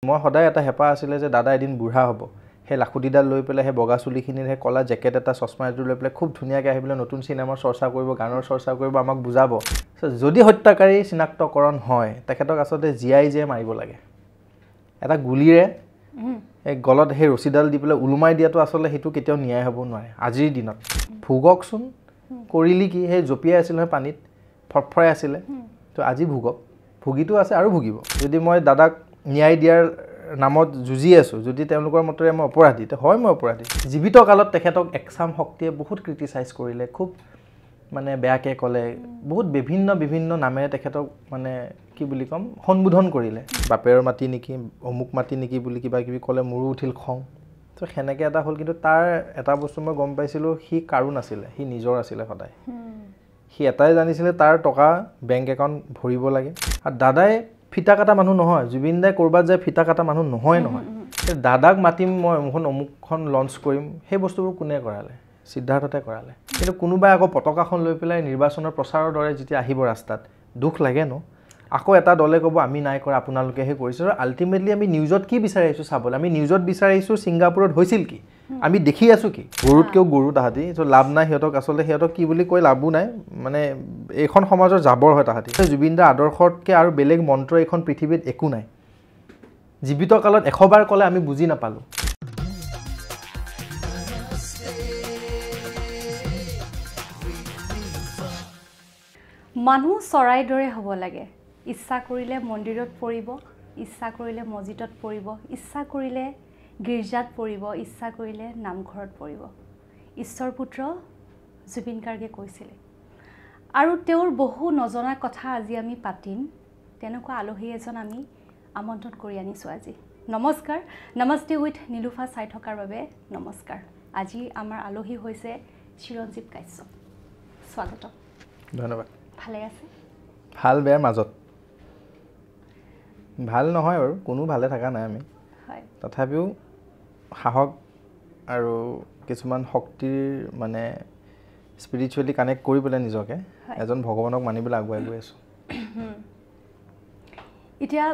মই সদায় এটা হেপা আছিলে যে দাদা এদিন বুঢ়া হ'ব সেই লাখুটিডাল লৈ পেলাই সেই বগা চুলিখিনিৰ সেই কলা জেকেট এটা চশমা এযোৰ লৈ পেলাই খুব ধুনীয়াকৈ আহি পেলাই নতুন চিনেমাৰ চৰ্চা কৰিব গানৰ চৰ্চা কৰিব আমাক বুজাব যদি হত্যাকাৰী চিনাক্তকৰণ হয় তেখেতক আচলতে জিআই যে মাৰিব লাগে এটা গুলিৰে এই গলত সেই ৰছীডাল দি পেলাই উলুমাই দিয়াটো আচলতে সেইটো কেতিয়াও ন্যায় হ'ব নোৱাৰে আজিৰ দিনত ভোগকচোন কৰিলি কি সেই জপিয়াই আছিল নহয় পানীত ফৰফৰাই আছিলে তো আজি ভোগক ভুগিটো আছে আৰু ভুগিব যদি মই দাদাক ন্যায় দিয়াৰ নামত যুঁজি আছোঁ যদি তেওঁলোকৰ মতেৰে মই অপৰাধী তে হয় মই অপৰাধী জীৱিত কালত তেখেতক একচাম শক্তিয়ে বহুত ক্ৰিটিচাইজ কৰিলে খুব মানে বেয়াকৈ ক'লে বহুত বিভিন্ন নামেৰে তেখেতক মানে কি বুলি ক'ম সম্বোধন কৰিলে বাপেৰৰ মাটি নেকি অমুক মাটি নেকি বুলি কিবা কিবি ক'লে মোৰো উঠিল খং তো সেনেকৈ এটা হ'ল কিন্তু তাৰ এটা বস্তু মই গম পাইছিলোঁ সি কাৰো নাছিলে সি নিজৰ আছিলে সদায় সি এটাই জানিছিলে তাৰ টকা বেংক একাউণ্ট ভৰিব লাগে আৰু দাদাই ফিটা কাটা মানুহ নহয় জুবিন দাই ক'ৰবাত যায় ফিটা কাটা মানুহ নহয় দাদাক মাতিম মই অমুকখন লঞ্চ কৰিম সেই বস্তুবোৰ কোনে কৰালে সিদ্ধাৰ্থতে কৰালে কিন্তু কোনোবাই আকৌ পতাকাখন লৈ পেলাই নিৰ্বাচনৰ প্ৰচাৰৰ দৰে যেতিয়া আহিব ৰাস্তাত দুখ লাগে ন আকৌ এটা দলে ক'ব আমি নাই কৰা আপোনালোকেহে কৰিছে আৰু আল্টিমেটলি আমি নিউজত কি বিচাৰি আহিছোঁ চাবলৈ আমি নিউজত বিচাৰি আহিছোঁ ছিংগাপুৰত হৈছিল কি আমি দেখি আছোঁ কি গৰুতকৈও গৰু তাহাঁতি তো লাভ নাই সিহঁতক আচলতে সিহঁতক কি বুলি কৈ লাভো নাই মানে এইখন সমাজৰ জাবৰ হয় তাহাঁতি জুবিন দাৰ আদৰ্শতকৈ আৰু বেলেগ মন্ত্ৰ এইখন পৃথিৱীত একো নাই জীৱিত কালত 100 বাৰ ক'লে আমি বুজি নাপালোঁ মানুহ চৰাইৰ দৰে হ'ব লাগে ইচ্ছা কৰিলে মন্দিৰত পৰিব ইচ্ছা কৰিলে মছজিদত পৰিব ইচ্ছা কৰিলে গীৰ্জাত পৰিব ইচ্ছা কৰিলে নামঘৰত পৰিব ঈশ্বৰ পুত্ৰ জুবিন গাৰ্গে কৈছিলে আৰু তেওঁৰ বহু নজনা কথা আজি আমি পাতিম তেনেকুৱা আলহী এজন আমি আমন্ত্ৰণ কৰি আনিছোঁ আজি নমস্কাৰ নমস্তে উইথ নীলুফা চাই থকাৰ বাবে নমস্কাৰ আজি আমাৰ আলহী হৈছে চিৰঞ্জীৱ কাশ্যপ স্বাগতম ধন্যবাদ ভালে আছে ভাল বেয়াৰ মাজত ভাল নহয় বাৰু কোনো ভালে থকা নাই আমি হয় তথাপিও সাহস আৰু কিছুমান শক্তিৰ মানে স্পিৰিচুৱেলি কানেক্ট কৰি পেলাই নিজকে এজন ভগৱানক মানি পেলাই আগুৱাই গৈ আছোঁ এতিয়া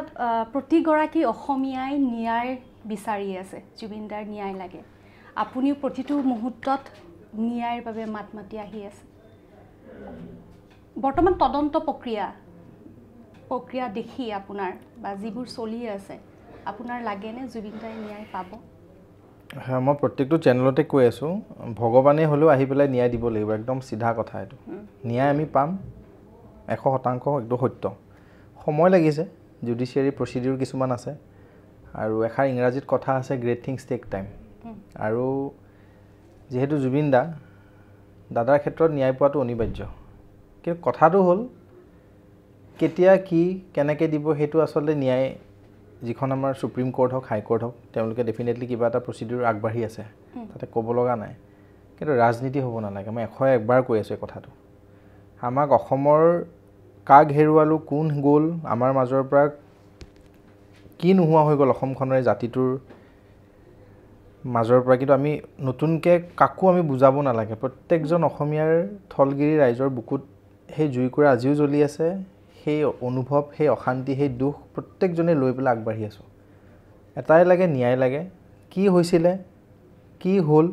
প্ৰতিগৰাকী অসমীয়াই ন্যায় বিচাৰি আছে জুবিন দাৰ ন্যায় লাগে আপুনিও প্ৰতিটো মুহূৰ্তত ন্যায়ৰ বাবে মাত মাতি আহি আছে বৰ্তমান তদন্ত প্ৰক্ৰিয়া দেখি আপোনাৰ বা যিবোৰ চলি আছে আপোনাৰ লাগেনে জুবিন দাই ন্যায় পাব হয় মই প্ৰত্যেকটো চেনেলতে কৈ আছোঁ ভগৱানে হ'লেও আহি পেলাই ন্যায় দিব লাগিব একদম চিধা কথা এইটো ন্যায় আমি পাম 100% একদম সত্য সময় লাগিছে জুডিচিয়াৰী প্ৰচিডিউৰ কিছুমান আছে আৰু এষাৰ ইংৰাজীত কথা আছে গ্ৰেট থিংছ টেক টাইম আৰু যিহেতু জুবিন দাদাৰ ক্ষেত্ৰত ন্যায় পোৱাটো অনিবাৰ্য কিন্তু কথাটো হ'ল কেতিয়া কি কেনেকৈ দিব সেইটো আচলতে ন্যায় যিখন আমাৰ সুপ্ৰিম কোৰ্ট হওক হাই কোৰ্ট হওক তেওঁলোকে ডেফিনেটলি কিবা এটা প্ৰচিডিউৰ আগবাঢ়ি আছে তাতে ক'ব লগা নাই কিন্তু ৰাজনীতি হ'ব নালাগে মই 101 বাৰ কৈ আছোঁ এই কথাটো আমাক অসমৰ কাক হেৰুৱালোঁ কোন গ'ল আমাৰ মাজৰ পৰা কি নোহোৱা হৈ গ'ল অসমখনৰ জাতিটোৰ মাজৰ পৰা কিন্তু আমি নতুনকৈ কাকো আমি বুজাব নালাগে প্ৰত্যেকজন অসমীয়াৰ থলগিৰি ৰাইজৰ বুকুত সেই জুইকুৰা আজিও জ্বলি আছে সেই অনুভৱ সেই অশান্তি সেই দুখ প্ৰত্যেকজনে লৈ পেলাই আগবাঢ়ি আছোঁ এটাই লাগে ন্যায় লাগে কি হৈছিলে কি হ'ল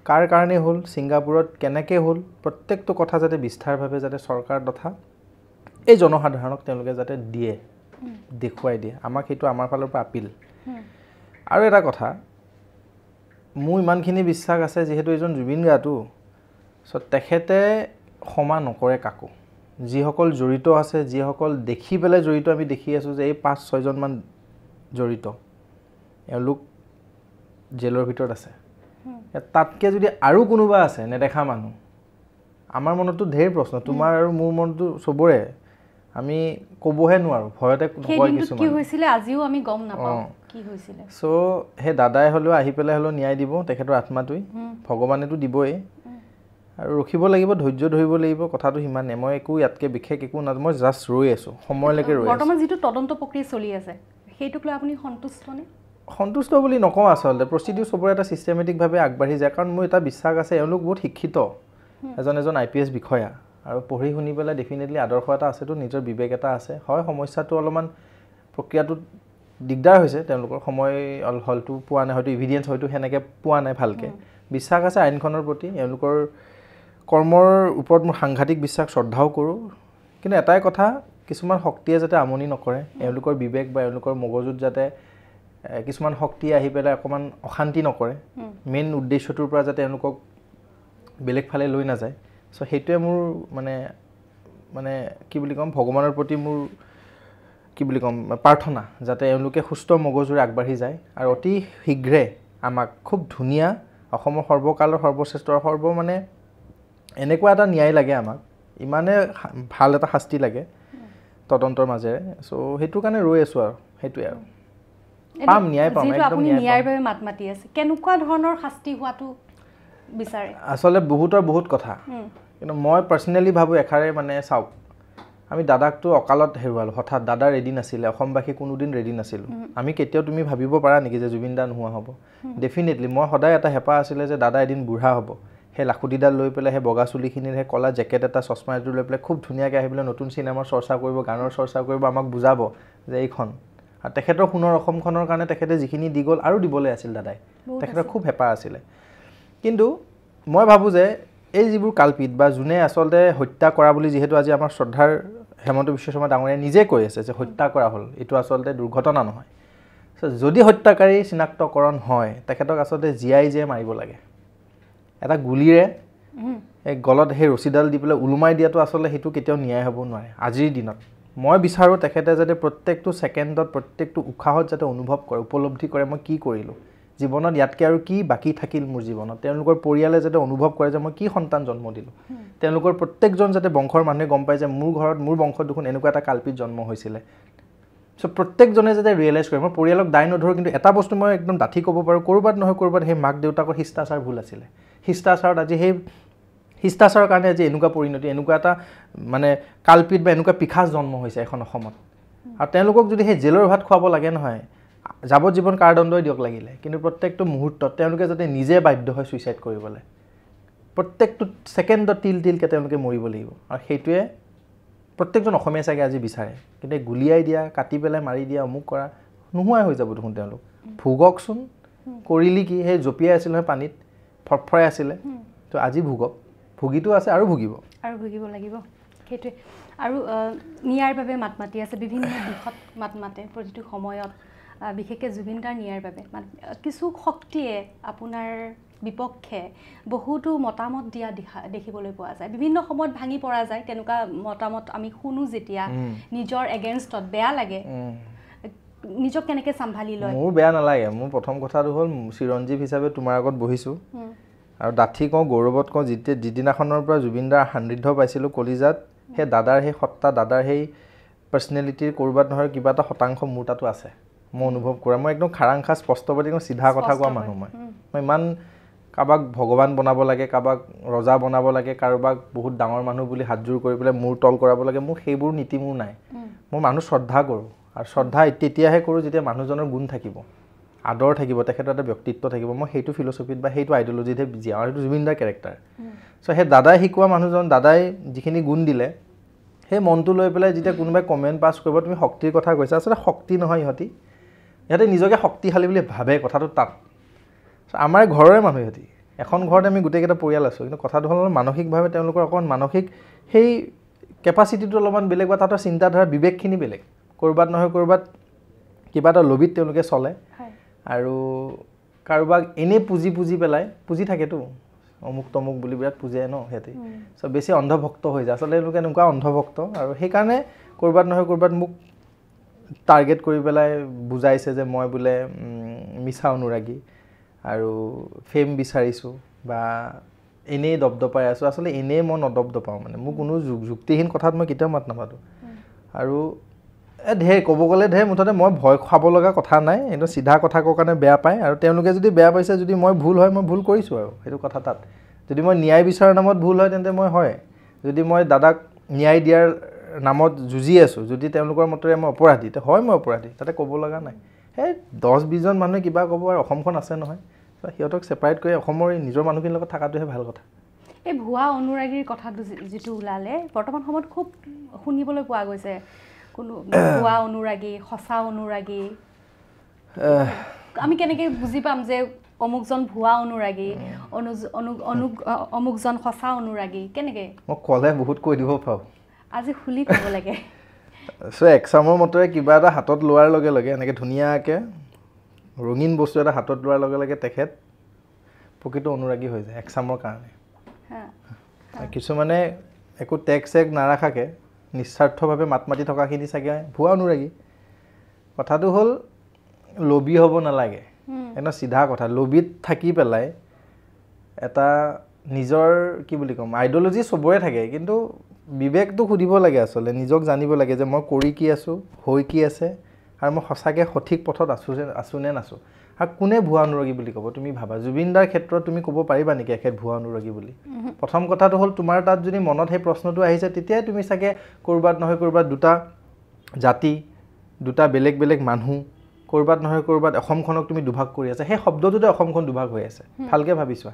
কাৰ কাৰণে হ'ল ছিংগাপুৰত কেনেকৈ হ'ল প্ৰত্যেকটো কথা যাতে বিস্তাৰভাৱে যাতে চৰকাৰ তথা এই জনসাধাৰণক তেওঁলোকে যাতে দিয়ে দেখুৱাই দিয়ে আমাক সেইটো আমাৰ ফালৰ পৰা আপিল আৰু এটা কথা মোৰ ইমানখিনি বিশ্বাস আছে যিহেতু এজন জুবিন গাটো তেখেতে ক্ষমা নকৰে কাকো যিসকল জড়িত আছে যিসকল দেখি পেলাই জড়িত আমি দেখি আছোঁ যে এই 5-6 জনমান জড়িত এওঁলোক জেলৰ ভিতৰত আছে তাতকৈ যদি আৰু কোনোবা আছে নেদেখা মানুহ আমাৰ মনতো ঢেৰ প্ৰশ্ন তোমাৰ আৰু মোৰ মনতো চবৰে আমি ক'বহে নোৱাৰোঁ ভয়তে কয় কিছুমান কি হৈছিলে আজিও আমি গম নাপাওঁ কি হৈছিলে সো সেই দাদাই হ'লেও আহি পেলাই হ'লেও ন্যায় দিব তেখেতৰ আত্মাটোই ভগৱানেতো দিবই আৰু ৰখিব লাগিব ধৈৰ্য ধৰিব লাগিব কথাটো সিমানে মই একো ইয়াতকৈ বিশেষ একো না মই জাষ্ট ৰৈ আছোঁ সময়লৈকে ৰৈ আছোঁ বৰ্তমান যিটো তদন্ত প্ৰক্ৰিয়া চলি আছে সেইটোক লৈ আপুনি সন্তুষ্টনে সন্তুষ্ট বুলি নকওঁ আচলতে প্ৰচিডিউৰ চবৰে এটা ছিষ্টেমেটিকভাৱে আগবাঢ়ি যায় কাৰণ মোৰ এটা বিশ্বাস আছে এওঁলোক বহুত শিক্ষিত এজন IPS বিষয়া আৰু পঢ়ি শুনি পেলাই ডেফিনেটলি আদৰ্শ এটা আছেতো নিজৰ বিবেক এটা আছে হয় সমস্যাটো অলপমান প্ৰক্ৰিয়াটোত দিগদাৰ হৈছে তেওঁলোকৰ সময় হলটো পোৱা নাই হয়তো ইভিডেন্স হয়তো সেনেকৈ পোৱা নাই ভালকৈ বিশ্বাস আছে আইনখনৰ প্ৰতি এওঁলোকৰ কৰ্মৰ ওপৰত মোৰ সাংঘাতিক বিশ্বাস শ্ৰদ্ধাও কৰোঁ কিন্তু এটাই কথা কিছুমান শক্তিয়ে যাতে আমনি নকৰে এওঁলোকৰ বিবেক বা এওঁলোকৰ মগজুত যাতে কিছুমান শক্তি আহি পেলাই অকণমান অশান্তি নকৰে মেইন উদ্দেশ্যটোৰ পৰা যাতে এওঁলোকক বেলেগ ফালে লৈ নাযায় চ' সেইটোৱে মোৰ মানে কি বুলি ক'ম ভগৱানৰ প্ৰতি মোৰ কি বুলি ক'ম প্ৰাৰ্থনা যাতে এওঁলোকে সুস্থ মগজুৰে আগবাঢ়ি যায় আৰু অতি শীঘ্ৰে আমাক খুব ধুনীয়া অসমৰ সৰ্বকালৰ সৰ্বশ্ৰেষ্ঠ মানে এনেকুৱা এটা ন্যায় লাগে আমাক ইমানে ভাল এটা শাস্তি লাগে তদন্তৰ মাজেৰে চ' সেইটো কাৰণে ৰৈ আছোঁ আৰু সেইটোৱে আৰু পাম ন্যায় পাম একদম ন্যায়ৰ বাবে মাত মাতি আছে কেনেকুৱা ধৰণৰ শাস্তি হোৱাটো বিচাৰে আচলতে বহুত কথা কিন্তু মই পাৰ্চনেলি ভাবোঁ এষাৰে মানে চাওক আমি দাদাকতো অকালত হেৰুৱালোঁ হঠাৎ দাদা ৰেডি নাছিলে অসমবাসী কোনোদিন ৰেডি নাছিলোঁ আমি কেতিয়াও তুমি ভাবিব পাৰা নেকি যে জুবিন দা নোহোৱা হ'ব ডেফিনেটলি মই সদায় এটা হেঁপাহ আছিলে যে দাদা এদিন বুঢ়া হ'ব সেই লাখুটিডাল লৈ পেলাই সেই বগা চুলিখিনিৰ সেই কলা জেকেট এটা চশমা এযোৰ লৈ পেলাই খুব ধুনীয়াকৈ আহি পেলাই নতুন চিনেমাৰ চৰ্চা কৰিব গানৰ চৰ্চা কৰিব আমাক বুজাব যে এইখন আৰু তেখেতৰ সোণৰ অসমখনৰ কাৰণে তেখেতে যিখিনি দি গ'ল আৰু দিবলৈ আছিল দাদাই তেখেতৰ খুব হেঁপাহ আছিলে কিন্তু মই ভাবোঁ যে এই যিবোৰ কালপিত বা যোনে আচলতে হত্যা কৰা বুলি যিহেতু আজি আমাৰ শ্ৰদ্ধাৰ হেমন্ত বিশ্ব শৰ্মা ডাঙৰীয়াই নিজে কৈ আছে যে হত্যা কৰা হ'ল এইটো আচলতে দুৰ্ঘটনা নহয় যদি হত্যাকাৰী চিনাক্তকৰণ হয় তেখেতক আচলতে জীয়াই মাৰিব লাগে এটা গুলিৰে এই গলত সেই ৰছীডাল দি পেলাই ওলোমাই দিয়াটো আচলতে সেইটো কেতিয়াও ন্যায় হ'ব নোৱাৰে আজিৰ দিনত মই বিচাৰোঁ তেখেতে যাতে প্ৰত্যেকটো ছেকেণ্ডত প্ৰত্যেকটো উশাহত যাতে অনুভৱ কৰে উপলব্ধি কৰে মই কি কৰিলোঁ জীৱনত ইয়াতকৈ আৰু কি বাকী থাকিল মোৰ জীৱনত তেওঁলোকৰ পৰিয়ালে যাতে অনুভৱ কৰে যে মই কি সন্তান জন্ম দিলোঁ তেওঁলোকৰ প্ৰত্যেকজন যাতে বংশৰ মানুহে গম পায় যে মোৰ ঘৰত মোৰ বংশত দেখোন এনেকুৱা এটা কালপিত জন্ম হৈছিলে চ' প্ৰত্যেকজনে যাতে ৰিয়েলাইজ কৰে মই পৰিয়ালক দায় নধৰোঁ কিন্তু এটা বস্তু মই একদম ডাঠি ক'ব পাৰোঁ ক'ৰবাত নহয় ক'ৰবাত সেই মাক দেউতাকৰ শিষ্টাচাৰ ভুল আছিলে শিষ্টাচাৰত আজি সেই শিষ্টাচাৰৰ কাৰণে আজি এনেকুৱা পৰিণতি এনেকুৱা এটা মানে কালপিত বা এনেকুৱা পিশাচ জন্ম হৈছে এখন অসমত আৰু তেওঁলোকক যদি সেই জেলৰ ভাত খুৱাব লাগে নহয় যাৱজ্জীৱন কাৰাদণ্ডই দিয়ক লাগিলে কিন্তু প্ৰত্যেকটো মুহূৰ্তত তেওঁলোকে যাতে নিজে বাধ্য হয় ছুইচাইড কৰিবলৈ প্ৰত্যেকটো ছেকেণ্ডত তিলকৈ তেওঁলোকে মৰিব লাগিব আৰু সেইটোৱে প্ৰত্যেকজন অসমীয়া চাগে আজি বিচাৰে কিন্তু গুলিয়াই দিয়া কাটি পেলাই মাৰি দিয়া অমুক কৰা নোহোৱাই হৈ যাব দেখোন তেওঁলোক ভোগকচোন কৰিলি কি সেই জঁপিয়াই আছিল নহয় পানীত ফৰফৰাই আছিলে তো আজি ভুগিটো আছে আৰু ভুগিব লাগিব সেইটোৱে আৰু ন্যায়ৰ বাবে মাত মাতি আছে বিভিন্ন দিশত মাত মাতে প্ৰতিটো সময়ত বিশেষকৈ জুবিন দাৰ ন্যায়ৰ বাবে কিছু শক্তিয়ে আপোনাৰ বিপক্ষে বহুতো মতামত দিয়া দেখিবলৈ পোৱা যায় বিভিন্ন সময়ত ভাঙি পৰা যায় তেনেকুৱা মতামত আমি শুনো যেতিয়া নিজৰ এগেইনষ্টত বেয়া লাগে নিজক কেনেকৈ চম্ভালি লয় মোৰ বেয়া নালাগে মোৰ প্ৰথম কথাটো হ'ল চিৰঞ্জীৱ হিচাপে তোমাৰ আগত বহিছোঁ আৰু ডাঠি কওঁ গৌৰৱত কওঁ যিদিনাখনৰ পৰা জুবিন দাৰ সান্নিধ্য পাইছিলোঁ কলিজাত সেই দাদাৰ সেই সত্তা দাদাৰ সেই পাৰ্চনেলিটিৰ ক'ৰবাত নহয় কিবা এটা শতাংশ মোৰ তাতো আছে মই অনুভৱ কৰা মই একদম খাৰাংখা স্পষ্টবাদী চিধা কথা কোৱা মানুহ মই ইমান কাৰোবাক ভগৱান বনাব লাগে কাৰোবাক ৰজা বনাব লাগে কাৰোবাক বহুত ডাঙৰ মানুহ বুলি হাতযোৰ কৰি পেলাই মূৰ তল কৰাব লাগে মোৰ সেইবোৰ নীতি মোৰ নাই মই মানুহ শ্ৰদ্ধা কৰোঁ আৰু শ্ৰদ্ধা তেতিয়াহে কৰোঁ যেতিয়া মানুহজনৰ গুণ থাকিব আদৰ থাকিব তেখেতৰ এটা ব্যক্তিত্ব থাকিব মই সেইটো ফিলচফিত বা সেইটো আইডিঅ'লজিতহে জীয়াওঁ আৰু সেইটো জুবিন দাৰ কেৰেক্টাৰ চ' সেই দাদাই শিকোৱা মানুহজন দাদাই যিখিনি গুণ দিলে সেই মনটো লৈ পেলাই যেতিয়া কোনোবাই কমেণ্ট পাছ কৰিব তুমি শক্তিৰ কথা কৈছা আচলতে শক্তি নহয় ইহঁতি নিজকে শক্তিশালী বুলি ভাবে কথাটো তাত আমাৰ ঘৰৰে মানুহ ইহঁতি এখন ঘৰতে আমি গোটেইকেইটা পৰিয়াল আছোঁ কিন্তু কথাটো হ'ল মানসিকভাৱে তেওঁলোকৰ অকণমান মানসিক সেই কেপাচিটিটো অলপমান বেলেগ বা তাহাঁতৰ চিন্তাধাৰা বিবেকখিনি বেলেগ ক'ৰবাত নহয় ক'ৰবাত কিবা এটা লবিত তেওঁলোকে চলে আৰু কাৰোবাক এনেই পুজি পেলাই পুজি থাকেতো অমুক তমুক বুলি বিৰাট পুজে ন সিহঁতে চ' বেছি অন্ধভক্ত হৈ যায় আচলতে তেওঁলোকে এনেকুৱা অন্ধভক্ত আৰু সেইকাৰণে ক'ৰবাত নহয় ক'ৰবাত মোক টাৰ্গেট কৰি পেলাই বুজাইছে যে মই বোলে মিছা অনুৰাগী আৰু ফেম বিচাৰিছোঁ বা এনেই দপদপাই আছোঁ আচলতে এনেই মই নদপদপাওঁ মানে মোৰ কোনো যুক্তিহীন কথাত মই কেতিয়াও মাত নাপাতো আৰু ক'ব গ'লে মুঠতে মই ভয় খাব লগা কথা নাই কিন্তু চিধা কথা কোৱাৰ কাৰণে বেয়া পায় আৰু তেওঁলোকে যদি বেয়া পাইছে যদি মই ভুল হয় মই ভুল কৰিছোঁ আৰু সেইটো কথা তাত যদি মই ন্যায় বিচাৰৰ নামত ভুল হয় তেন্তে মই হয় যদি মই দাদাক ন্যায় দিয়াৰ নামত যুঁজি আছোঁ যদি তেওঁলোকৰ মতেৰে মই অপৰাধী হয় মই অপৰাধী তাতে ক'ব লগা নাই সেই 10-20জন মানুহে কিবা ক'ব আৰু অসমখন আছে নহয় সিহঁতক ছেপাৰেট কৰি অসমৰ নিজৰ মানুহখিনিৰ লগত থকাটোহে ভাল কথা এই ভুৱা অনুৰাগীৰ কথাটো যিটো ওলালে বৰ্তমান সময়ত খুব শুনিবলৈ পোৱা গৈছে কোনো ভুৱা অনুৰাগী সঁচা অনুৰাগী আমি কেনেকৈ বুজি পাম যে অমুকজন ভুৱা অনুৰাগী অমুকজন সঁচা অনুৰাগী কেনেকৈ মই ক'লে বহুত কৈ দিব পাৰোঁ আজি খুলি ক'ব লাগে চ' এক্সামৰ মতে কিবা এটা হাতত লোৱাৰ লগে লগে এনেকৈ ধুনীয়াকৈ ৰঙীন বস্তু এটা হাতত লোৱাৰ লগে লগে তেখেত প্ৰকৃত অনুৰাগী হৈ যায় এক্সামৰ কাৰণে কিছুমানে একো টেগ চেগ নাৰাখাকৈ নিস্বাৰ্থভাৱে মাত মাতি থকাখিনি চাগে ভুৱা অনুৰাগী কথাটো হ'ল লবি হ'ব নালাগে একদম চিধা কথা লবিত থাকি পেলাই এটা নিজৰ কি বুলি ক'ম আইডিঅ'লজি চবৰে থাকে কিন্তু বিবেকটো সুধিব লাগে আচলতে নিজক জানিব লাগে যে মই কৰি কি আছোঁ হৈ কি আছে আৰু মই সঁচাকৈ সঠিক পথত আছোঁ নে নাছোঁ আৰু কোনে ভুৱা অনুৰাগী বুলি ক'ব তুমি ভাবা জুবিন দাৰ ক্ষেত্ৰত তুমি ক'ব পাৰিবা নেকি এখেত ভুৱা অনুৰাগী বুলি প্ৰথম কথাটো হ'ল তোমাৰ তাত যদি মনত সেই প্ৰশ্নটো আহিছে তেতিয়াই তুমি চাগে ক'ৰবাত নহয় ক'ৰবাত দুটা জাতি দুটা বেলেগ বেলেগ মানুহ ক'ৰবাত নহয় ক'ৰবাত অসমখনক তুমি দুভাগ কৰি আছা সেই শব্দটোতে অসমখন দুভাগ হৈ আছে ভালকৈ ভাবিছোৱা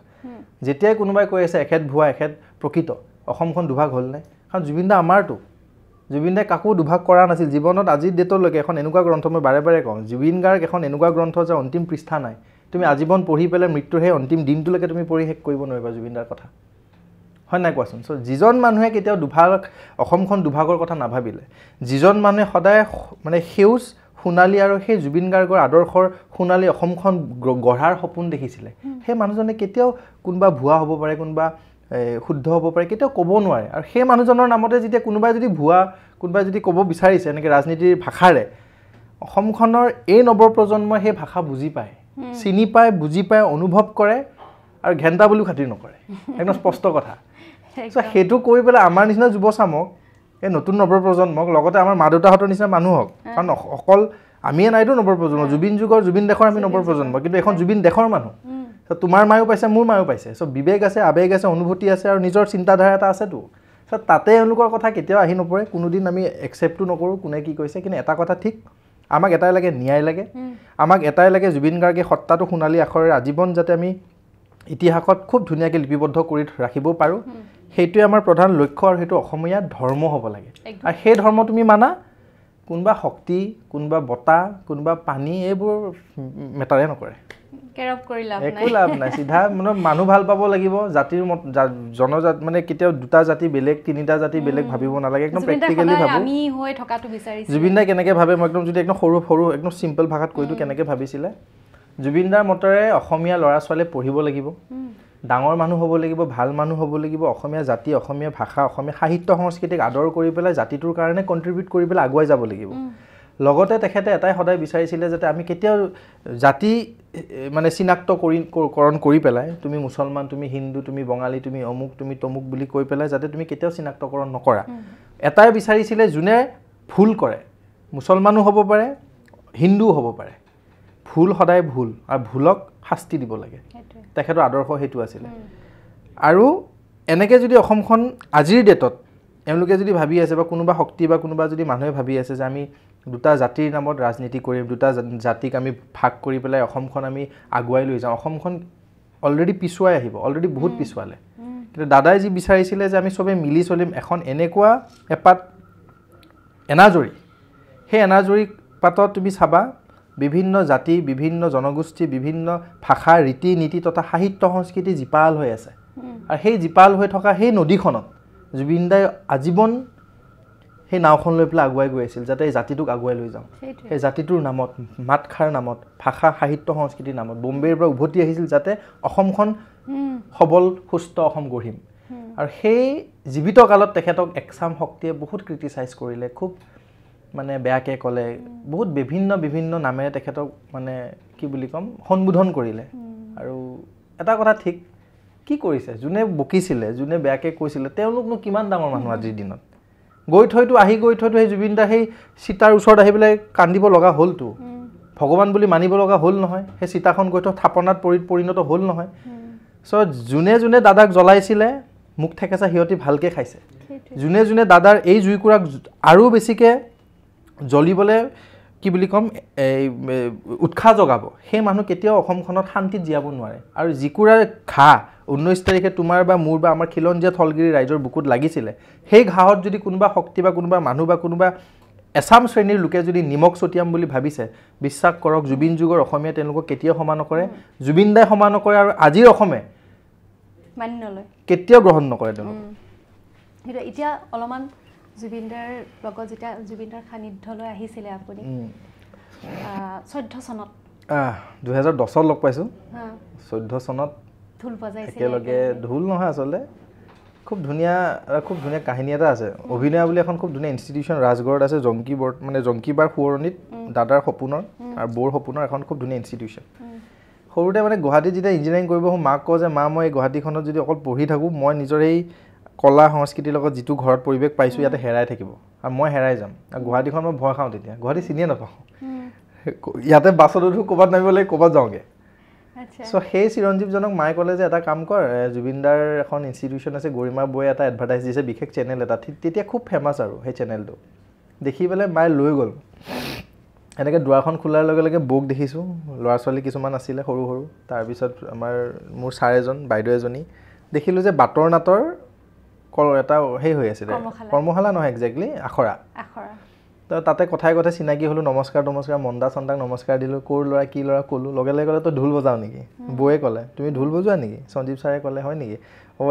যেতিয়াই কোনোবাই কৈ আছে এখেত ভুৱা এখেত প্ৰকৃত অসমখন দুভাগ হ'ল নাই কাৰণ জুবিন দা আমাৰতো জুবিন দাই কাকো দুভাগ কৰা নাছিল জীৱনত আজিৰ ডেটলৈকে এখন এনেকুৱা গ্ৰন্থ মই বাৰে বাৰে কওঁ জুবিন গাৰ্গ এখন এনেকুৱা গ্ৰন্থ যে অন্তিম পৃষ্ঠা নাই তুমি আজীৱন পঢ়ি পেলাই মৃত্যুৰ সেই অন্তিম দিনটোলৈকে তুমি পঢ়ি শেষ কৰিব নোৱাৰিবা জুবিন দাৰ কথা হয় নাই কোৱাচোন চ' যিজন মানুহে কেতিয়াও দুভাগ অসমখন দুভাগৰ কথা নাভাবিলে যিজন মানুহে সদায় মানে সেউজ সোণালী আৰু সেই জুবিন গাৰ্গৰ আদৰ্শৰ সোণালী অসমখন গঢ়াৰ সপোন দেখিছিলে সেই মানুহজনে কেতিয়াও কোনোবা ভুৱা হ'ব পাৰে কোনোবা শুদ্ধ হ'ব পাৰে কেতিয়াও ক'ব নোৱাৰে আৰু সেই মানুহজনৰ নামতে যেতিয়া কোনোবাই যদি ভুৱা কোনোবাই যদি ক'ব বিচাৰিছে এনেকৈ ৰাজনীতিৰ ভাষাৰে অসমখনৰ এই নৱপ্ৰজন্মই সেই ভাষা বুজি পায় চিনি পায় বুজি পায় অনুভৱ কৰে আৰু ঘেণ্টা বুলিও খাতিৰ নকৰে একদম স্পষ্ট কথা চ' সেইটো কৰি পেলাই আমাৰ নিচিনা যুৱচামক এই নতুন নৱপ্ৰজন্মক লগতে আমাৰ মা দেউতাহঁতৰ নিচিনা মানুহক কাৰণ অকল আমিয়ে নাইতো নৱপ্ৰজন্ম জুবিন যুগৰ জুবিন দেশৰ আমি নৱপ্ৰজন্ম কিন্তু এখন জুবিন দেশৰ মানুহ তোমাৰ মায়েও পাইছে মোৰ মায়েও পাইছে চ' বিবেক আছে আৱেগ আছে অনুভূতি আছে আৰু নিজৰ চিন্তাধাৰা এটা আছেতো চ' তাতে এওঁলোকৰ কথা কেতিয়াও আহি নপৰে কোনোদিন আমি একচেপ্টো নকৰোঁ কোনে কি কৈছে কিন্তু এটা কথা ঠিক আমাক এটাই লাগে ন্যায় লাগে আমাক এটাই লাগে জুবিন গাৰ্গে সত্তাটো সোণালী আখৰেৰে আজীৱন যাতে আমি ইতিহাসত খুব ধুনীয়াকৈ লিপিবদ্ধ কৰি ৰাখিব পাৰোঁ সেইটোৱে আমাৰ প্ৰধান লক্ষ্য আৰু সেইটো অসমীয়া ধৰ্ম হ'ব লাগে আৰু সেই ধৰ্ম তুমি মানা কোনোবা শক্তি কোনোবা বতাহ কোনোবা পানী এইবোৰ মেটাৰে নকৰে একো লাভ নাই চিধা মানে মানুহ ভাল পাব লাগিব জাতিৰ জনজাতি মানে কেতিয়াও দুটা জাতি বেলেগ তিনিটা জাতি বেলেগ ভাবিব নালাগে একদম প্ৰেক্টিকেলি ভাবোঁ জুবিন দাই কেনেকৈ ভাবে মই একদম যদি একদম সৰু সৰু একদম চিম্পল ভাষাত কৈ দিওঁ কেনেকৈ ভাবিছিলে জুবিন দাৰ মতেৰে অসমীয়া ল'ৰা ছোৱালীয়ে পঢ়িব লাগিব ডাঙৰ মানুহ হ'ব লাগিব ভাল মানুহ হ'ব লাগিব অসমীয়া জাতি অসমীয়া ভাষা অসমীয়া সাহিত্য সংস্কৃতিক আদৰ কৰি পেলাই জাতিটোৰ কাৰণে কণ্ট্ৰিবিউট কৰি পেলাই আগুৱাই যাব লাগিব লগতে তেখেতে এটাই সদায় বিচাৰিছিলে যাতে আমি কেতিয়াও জাতি মানে চিনাক্তকৰণ কৰি পেলাই তুমি মুছলমান তুমি হিন্দু তুমি বঙালী তুমি অমুক তুমি তমুক বুলি কৈ পেলাই যাতে তুমি কেতিয়াও চিনাক্তকৰণ নকৰা এটাই বিচাৰিছিলে যোনে ভুল কৰে মুছলমানো হ'ব পাৰে হিন্দুও হ'ব পাৰে ভুল সদায় ভুল আৰু ভুলক শাস্তি দিব লাগে তেখেতৰ আদৰ্শ সেইটো আছিলে আৰু এনেকৈ যদি অসমখন আজিৰ ডেটত এওঁলোকে যদি ভাবি আছে বা কোনোবা শক্তি বা কোনোবা যদি মানুহে ভাবি আছে যে আমি দুটা জাতিৰ নামত ৰাজনীতি কৰিম দুটা জাতিক আমি ভাগ কৰি পেলাই অসমখন আমি আগুৱাই লৈ যাওঁ অসমখন অলৰেডি পিছুৱাই আহিব অলৰেডি বহুত পিছুৱালে কিন্তু দাদাই যি বিচাৰিছিলে যে আমি চবেই মিলি চলিম এখন এনেকুৱা এপাত এনাজৰী সেই এনাজৰী পাতত তুমি চাবা বিভিন্ন জাতি বিভিন্ন জনগোষ্ঠী বিভিন্ন ভাষা ৰীতি নীতি তথা সাহিত্য সংস্কৃতি জীপাল হৈ আছে আৰু সেই জীপাল হৈ থকা সেই নদীখনত জুবিন দাই আজীৱন সেই নাওখন লৈ পেলাই আগুৱাই গৈ আছিল যাতে এই জাতিটোক আগুৱাই লৈ যাওঁ সেই জাতিটোৰ নামত মাতষাৰ নামত ভাষা সাহিত্য সংস্কৃতিৰ নামত বম্বেৰ পৰা উভতি আহিছিল যাতে অসমখন সবল সুস্থ অসম গঢ়িম আৰু সেই জীৱিত কালত তেখেতক একচাম শক্তিয়ে বহুত ক্ৰিটিচাইজ কৰিলে খুব মানে বেয়াকৈ ক'লে বহুত বিভিন্ন নামেৰে তেখেতক মানে কি বুলি ক'ম সম্বোধন কৰিলে আৰু এটা কথা ঠিক কি কৰিছে যোনে বকিছিলে যোনে বেয়াকৈ কৈছিলে তেওঁলোকনো কিমান ডাঙৰ মানুহ আজিৰ দিনত গৈ থৈতো সেই জুবিন দা সেই চিতাৰ ওচৰত আহি পেলাই কান্দিব লগা হ'লতো ভগৱান বুলি মানিব লগা হ'ল নহয় সেই চিতাখন গৈ থৈ থাপনাত পৰিণত হ'ল নহয় চ' যোনে দাদাক জ্বলাইছিলে মুখ থেকেচা সিহঁতি ভালকৈ খাইছে যোনে দাদাৰ এই জুইকুৰাক আৰু বেছিকৈ জ্বলিবলৈ কি বুলি ক'ম উৎসাহ জগাব সেই মানুহ কেতিয়াও অসমখনত শান্তিত জীয়াব নোৱাৰে আৰু যিকুৰা ঘাঁ 19 তাৰিখে তোমাৰ বা মোৰ বা আমাৰ খিলঞ্জীয়া থলগিৰি ৰাইজৰ বুকুত লাগিছিলে সেই ঘাঁহত যদি কোনোবা শক্তি বা কোনোবা মানুহ বা কোনোবা এছাম শ্ৰেণীৰ লোকে যদি নিমখ ছটিয়াম বুলি ভাবিছে বিশ্বাস কৰক জুবিন যুগৰ অসমীয়া তেওঁলোকক কেতিয়াও ক্ষমা নকৰে জুবিন দাই ক্ষমা নকৰে আৰু আজিৰ অসমে মানি নলয় কেতিয়াও গ্ৰহণ নকৰে তেওঁলোক সেইটো এতিয়া অলপমান জুবিনদাৰ লগত যেতিয়া জুবিনদাৰ সান্নিধ্যলৈ আহিছিলে আপুনি 14 চনত 2010 লগ পাইছোঁ 14 চনত ঢোল বজাইছিলে একেলগে ঢোল নহয় আচলতে খুব ধুনীয়া কাহিনী এটা আছে অভিনয় বুলি এখন খুব ধুনীয়া ইনষ্টিটিউশ্যন ৰাজগড়ত আছে মানে জংকিবাৰ সোঁৱৰণিত দাদাৰ সপোনৰ আৰু বৌৰ সপোনৰ এখন খুব ধুনীয়া ইনষ্টিটিউশ্যন সৰুতে মানে গুৱাহাটীত যেতিয়া ইঞ্জিনিয়াৰিং কৰিব মাক কওঁ যে মা মই এই গুৱাহাটীখনত যদি অকল পঢ়ি থাকোঁ মই নিজৰ এই কলা সংস্কৃতিৰ লগত যিটো ঘৰত পৰিৱেশ পাইছোঁ ইয়াতে হেৰাই থাকিব আৰু মই হেৰাই যাম আৰু গুৱাহাটীখন মই ভয় খাওঁ তেতিয়া গুৱাহাটী চিনিয়ে নাপাওঁ ইয়াতে বাছত উঠো ক'ৰবাত নামিব লাগে ক'ৰবাত যাওঁগৈ চ' সেই চিৰঞ্জীৱজনক মায়ে ক'লে যে এটা কাম কৰ জুবিনদাৰ এখন ইনষ্টিটিউশ্যন আছে গৰিমা বৌয়ে এটা এডভাৰটাইজ দিছে বিশেষ চেনেল এটা তেতিয়া খুব ফেমাছ আৰু সেই চেনেলটো দেখি পেলাই মায়ে লৈ গ'ল এনেকৈ দুৱাৰখন খোলাৰ লগে লগে বৌক দেখিছোঁ ল'ৰা ছোৱালী কিছুমান আছিলে সৰু সৰু তাৰপিছত মোৰ ছাৰ এজন বাইদেউ এজনী দেখিলোঁ যে বাটৰ নাটৰ এটা সেই হৈ আছিলে কৰ্মশালা নহয় একজেক্টলি আখৰা তো তাতে কথাই কথাই চিনাকি হ'লোঁ নমস্কাৰ মন্দা চন্দাক নমস্কাৰ দিলোঁ ক'ৰ ল'ৰা কি ল'ৰা ক'লোঁ লগে লগে ক'লে তই ঢোল বজাওঁ নেকি বৌয়ে ক'লে তুমি ঢোল বজোৱা নেকি সঞ্জীৱ ছাৰে ক'লে হয় নেকি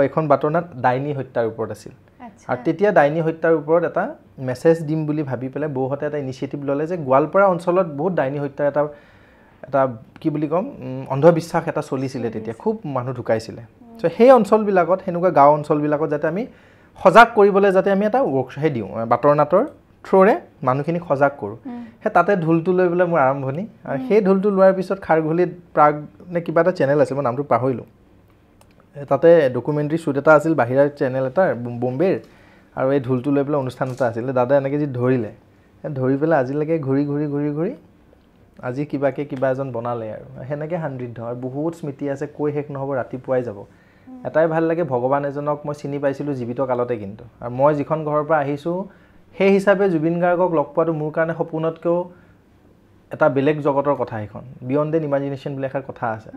এইখন বাটৰ নাট ডাইনী হত্যাৰ ওপৰত আছিল আৰু তেতিয়া ডাইনী হত্যাৰ ওপৰত এটা মেছেজ দিম বুলি ভাবি পেলাই বৌহঁতে এটা ইনিচিয়েটিভ ল'লে যে গোৱালপাৰা অঞ্চলত বহুত ডাইনী হত্যাৰ এটা কি বুলি ক'ম অন্ধবিশ্বাস এটা চলিছিলে তেতিয়া খুব মানুহ ঢুকাইছিলে চ' সেই অঞ্চলবিলাকত সেনেকুৱা গাঁও অঞ্চলবিলাকত যাতে আমি সজাগ কৰিবলৈ যাতে আমি এটা ৱৰ্কশ্বপহে দিওঁ বাটৰ নাটৰ থ্ৰুৰে মানুহখিনিক সজাগ কৰোঁ সেই তাতে ঢোলটো লৈ পেলাই মোৰ আৰম্ভণি আৰু সেই ঢোলটো লোৱাৰ পিছত খাৰঘুলিত প্ৰাগ নে কিবা এটা চেনেল আছে মই নামটো পাহৰিলোঁ তাতে ডকুমেণ্টাৰী শ্বুট এটা আছিল বাহিৰা চেনেল এটাৰ বম্বেৰ আৰু এই ঢোলটো লৈ পেলাই অনুষ্ঠান এটা আছিলে দাদা এনেকৈ যি ধৰিলে ধৰি পেলাই আজিলৈকে ঘূৰি আজি কিবা এজন বনালে আৰু সেনেকৈ সান্নিধ্য আৰু বহুত স্মৃতি আছে কৈ শেষ নহ'ব ৰাতিপুৱাই যাব এটাই ভাল লাগে ভগৱান এজনক মই চিনি পাইছিলোঁ জীৱিত কালতে কিন্তু আৰু মই যিখন ঘৰৰ পৰা আহিছোঁ সেই হিচাপে জুবিন গাৰ্গক লগ পোৱাটো মোৰ কাৰণে সপোনতকৈও এটা বেলেগ জগতৰ কথা সেইখন বিয়ণ্ড এন ইমাজিনেশ্যন বুলি এষাৰ কথা আছে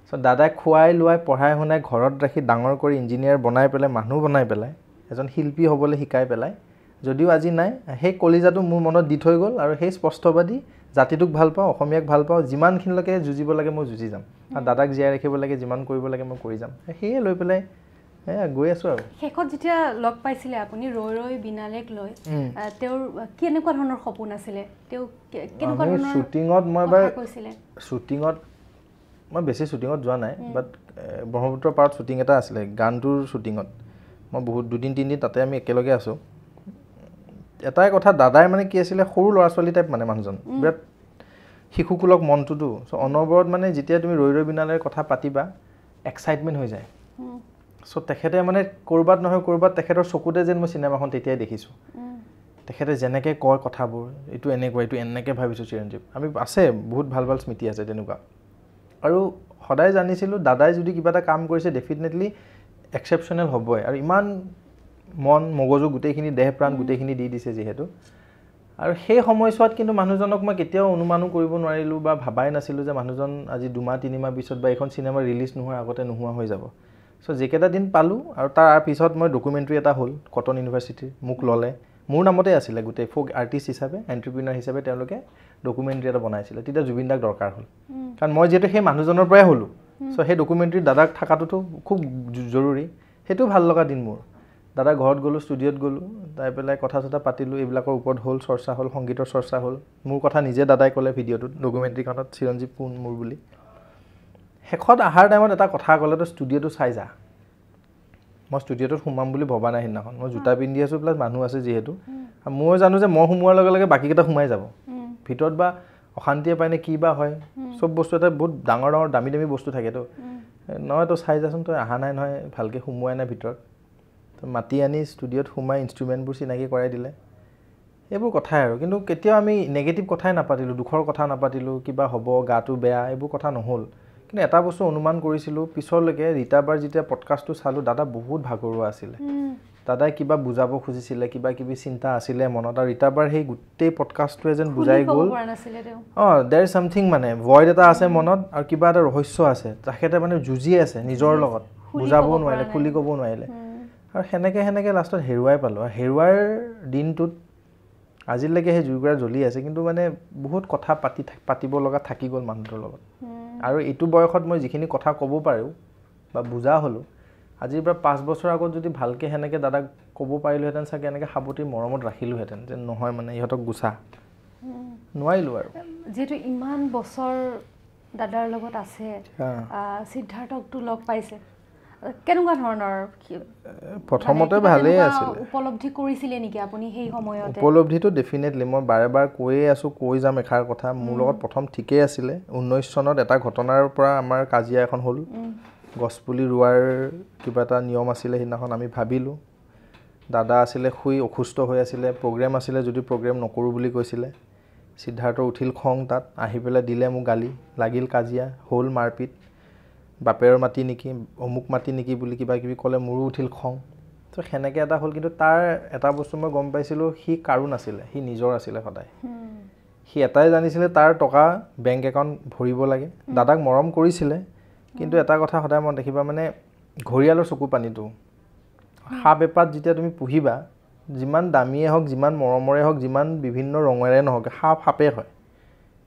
চ' দাদাই খুৱাই লোৱাই পঢ়াই শুনাই ঘৰত ৰাখি ডাঙৰ কৰি ইঞ্জিনিয়াৰ বনাই পেলাই মানুহ বনাই পেলাই এজন শিল্পী হ'বলৈ শিকাই পেলাই যদিও আজি নাই সেই কলিজাটো মোৰ মনত দি থৈ গ'ল আৰু সেই স্পষ্টবাদী জাতিটোক ভাল পাওঁ অসমীয়াক ভাল পাওঁ যিমানখিনিলৈকে যুঁজিব লাগে মই যুঁজি যাম আৰু দাদাক জীয়াই ৰাখিব লাগে যিমান কৰিব লাগে মই কৰি যাম সেয়ে লৈ পেলাই গৈ আছোঁ আৰু শেষত যেতিয়া লগ পাইছিলে আপুনি ৰৈ বিনালেক লৈ তেওঁৰ কেনেকুৱা ধৰণৰ সপোন আছিলে তেওঁ কেনেকুৱা ধৰণৰ শ্বুটিঙত মই এবাৰ শ্বুটিঙত মই বেছি শ্বুটিঙত যোৱা নাই বাট ব্ৰহ্মপুত্ৰ পাৰত শ্বুটিং এটা আছিলে গানটোৰ শ্বুটিঙত মই বহুত 2-3 দিন তাতে আমি একেলগে আছোঁ এটাই কথা দাদাই মানে কি আছিলে সৰু ল'ৰা ছোৱালী টাইপ মানে মানুহজন বিৰাট শিশুকুলক মনটোতো চ' অনবৰত মানে যেতিয়া তুমি ৰৈ বিনালেৰ কথা পাতিবা এক্সাইটমেণ্ট হৈ যায় চ' তেখেতে মানে ক'ৰবাত নহয় ক'ৰবাত তেখেতৰ চকুতে যেন মই চিনেমাখন তেতিয়াই দেখিছোঁ তেখেতে যেনেকৈ কয় কথাবোৰ এইটো এনেকৈ ভাবিছোঁ চিৰঞ্জীৱ আমি আছে বহুত ভাল স্মৃতি আছে তেনেকুৱা আৰু সদায় জানিছিলোঁ দাদাই যদি কিবা এটা কাম কৰিছে ডেফিনেটলি এক্সেপশ্যনেল হ'বই আৰু ইমান মন মগজু গোটেইখিনি দেহ প্ৰাণ গোটেইখিনি দি দিছে যিহেতু আৰু সেই সময়ছোৱাত কিন্তু মানুহজনক মই কেতিয়াও অনুমানো কৰিব নোৱাৰিলোঁ বা ভাবাই নাছিলোঁ যে মানুহজন আজি 2-3 মাহ পিছত বা এইখন চিনেমা ৰিলিজ নোহোৱাৰ আগতে নোহোৱা হৈ যাব চ' যিকেইটা দিন পালোঁ আৰু তাৰ পিছত মই ডকুমেণ্টাৰী এটা হ'ল কটন ইউনিভাৰ্চিটিৰ মোক ল'লে মোৰ নামতে আছিলে গোটেই ফ'ক আৰ্টিষ্ট হিচাপে এণ্টাৰপ্ৰিনাৰ হিচাপে তেওঁলোকে ডকুমেণ্টাৰী এটা বনাইছিলে তেতিয়া জুবিন দাক দৰকাৰ হ'ল কাৰণ মই যিহেতু সেই মানুহজনৰ পৰাই হ'লোঁ চ' সেই ডকুমেণ্টাৰী দাদাক থকাটোতো খুব জৰুৰী সেইটো ভাল লগা দিন মোৰ দাদা ঘৰত গ'লোঁ ষ্টুডিঅ'ত গ'লোঁ তাই পেলাই কথা চথা পাতিলোঁ এইবিলাকৰ ওপৰত হ'ল চৰ্চা হ'ল সংগীতৰ চৰ্চা হ'ল মোৰ কথা নিজে দাদাই ক'লে ভিডিঅ'টোত ডকুমেণ্টাৰীখনত চিৰঞ্জীৱ কোন মোৰ বুলি শেষত অহাৰ টাইমত এটা কথা ক'লে তই ষ্টুডিঅ'টো চাই যা মই ষ্টুডিঅ'টোত সোমাম বুলি ভবা নাই সেইদিনাখন মই জোতা পিন্ধি আছোঁ প্লাছ মানুহ আছে যিহেতু মই জানো যে মই সোমোৱাৰ লগে লগে বাকীকেইটা সোমাই যাব ভিতৰত বা অশান্তিয়ে পায় নে কি বা হয় চব বস্তু এটা বহুত ডাঙৰ দামী বস্তু থাকেতো নহয় তই চাই যাচোন তই অহা নাই নহয় ভালকৈ সোমোৱাই নাই ভিতৰত তো মাতি আনি ষ্টুডিঅ'ত সোমাই ইনষ্ট্ৰুমেণ্টবোৰ চিনাকি কৰাই দিলে এইবোৰ কথাই আৰু কিন্তু কেতিয়াও আমি নেগেটিভ কথাই নাপাতিলোঁ দুখৰ কথা নাপাতিলোঁ কিবা হ'ব গাটো বেয়া এইবোৰ কথা নহ'ল কিন্তু এটা বস্তু অনুমান কৰিছিলোঁ পিছলৈকে ৰীতাবাৰ যেতিয়া পডকাষ্টটো চালোঁ দাদা বহুত ভাগৰুৱা আছিলে দাদাই কিবা বুজাব খুজিছিলে কিবা কিবি চিন্তা আছিলে মনত আৰু ৰীতাবাৰ সেই গোটেই পডকাষ্টটোৱে যেন বুজাই গ'ল দেৰ ইজ ছামথিং মানে ভইড এটা আছে মনত আৰু কিবা এটা ৰহস্য আছে তেখেতে মানে যুঁজি আছে নিজৰ লগত বুজাবও নোৱাৰিলে খুলি ক'ব নোৱাৰিলে আৰু সেনেকৈ লাষ্টত হেৰুৱাই পালোঁ আৰু হেৰুৱাৰ দিনটোত আজিলৈকে সেই জুইকুৰা জ্বলি আছে কিন্তু মানে বহুত কথা পাতিব লগা থাকি গ'ল মানুহটোৰ লগত আৰু এইটো বয়সত মই যিখিনি কথা ক'ব পাৰোঁ বা বুজা হ'লোঁ আজিৰ পৰা 5 বছৰ আগত যদি ভালকৈ সেনেকৈ দাদাক ক'ব পাৰিলোহেঁতেন চাগে এনেকৈ সাৱটি মৰমত ৰাখিলোহেঁতেন যে নহয় মানে ইহঁতক গুচা নোৱাৰিলোঁ আৰু যিহেতু ইমান বছৰ দাদাৰ লগত আছে সিদ্ধাৰ্থকটো লগ পাইছে কেনেকুৱা ধৰণৰ প্ৰথমতে ভালেই আছিল উপলব্ধি কৰিছিলে নেকি আপুনি সেই সময়তে উপলব্ধিটো ডেফিনেটলি মই বাৰে বাৰে কৈয়ে আছোঁ কৈ যাম এষাৰ কথা মোৰ লগত প্ৰথম ঠিকেই আছিলে 19 চনত এটা ঘটনাৰ পৰা আমাৰ কাজিয়া এখন হ'ল গছপুলি ৰোৱাৰ কিবা এটা নিয়ম আছিলে সেইদিনাখন আমি ভাবিলোঁ দাদা আছিলে শুই অসুস্থ হৈ আছিলে প্ৰগ্ৰেম আছিলে যদি প্ৰগ্ৰেম নকৰোঁ বুলি কৈছিলে সিদ্ধাৰ্থৰ উঠিল খং তাত আহি পেলাই দিলে মোক গালি লাগিল কাজিয়া হ'ল মাৰপিট বাপেৰৰ মাটি নেকি অমুক মাটি নেকি বুলি কিবা কিবি ক'লে মোৰো উঠিল খং তো সেনেকৈ এটা হ'ল কিন্তু তাৰ এটা বস্তু মই গম পাইছিলোঁ সি কাৰো নাছিলে সি নিজৰ আছিলে সদায় সি এটাই জানিছিলে তাৰ টকা বেংক একাউণ্ট ভৰিব লাগে দাদাক মৰম কৰিছিলে কিন্তু এটা কথা সদায় মই দেখিবা মানে ঘৰিয়ালৰ চকু পানীটো সাপ এপাত যেতিয়া তুমি পুহিবা যিমান দামীয়ে হওক যিমান মৰমৰে হওক যিমান বিভিন্ন ৰঙেৰে নহওক সাপেই হয়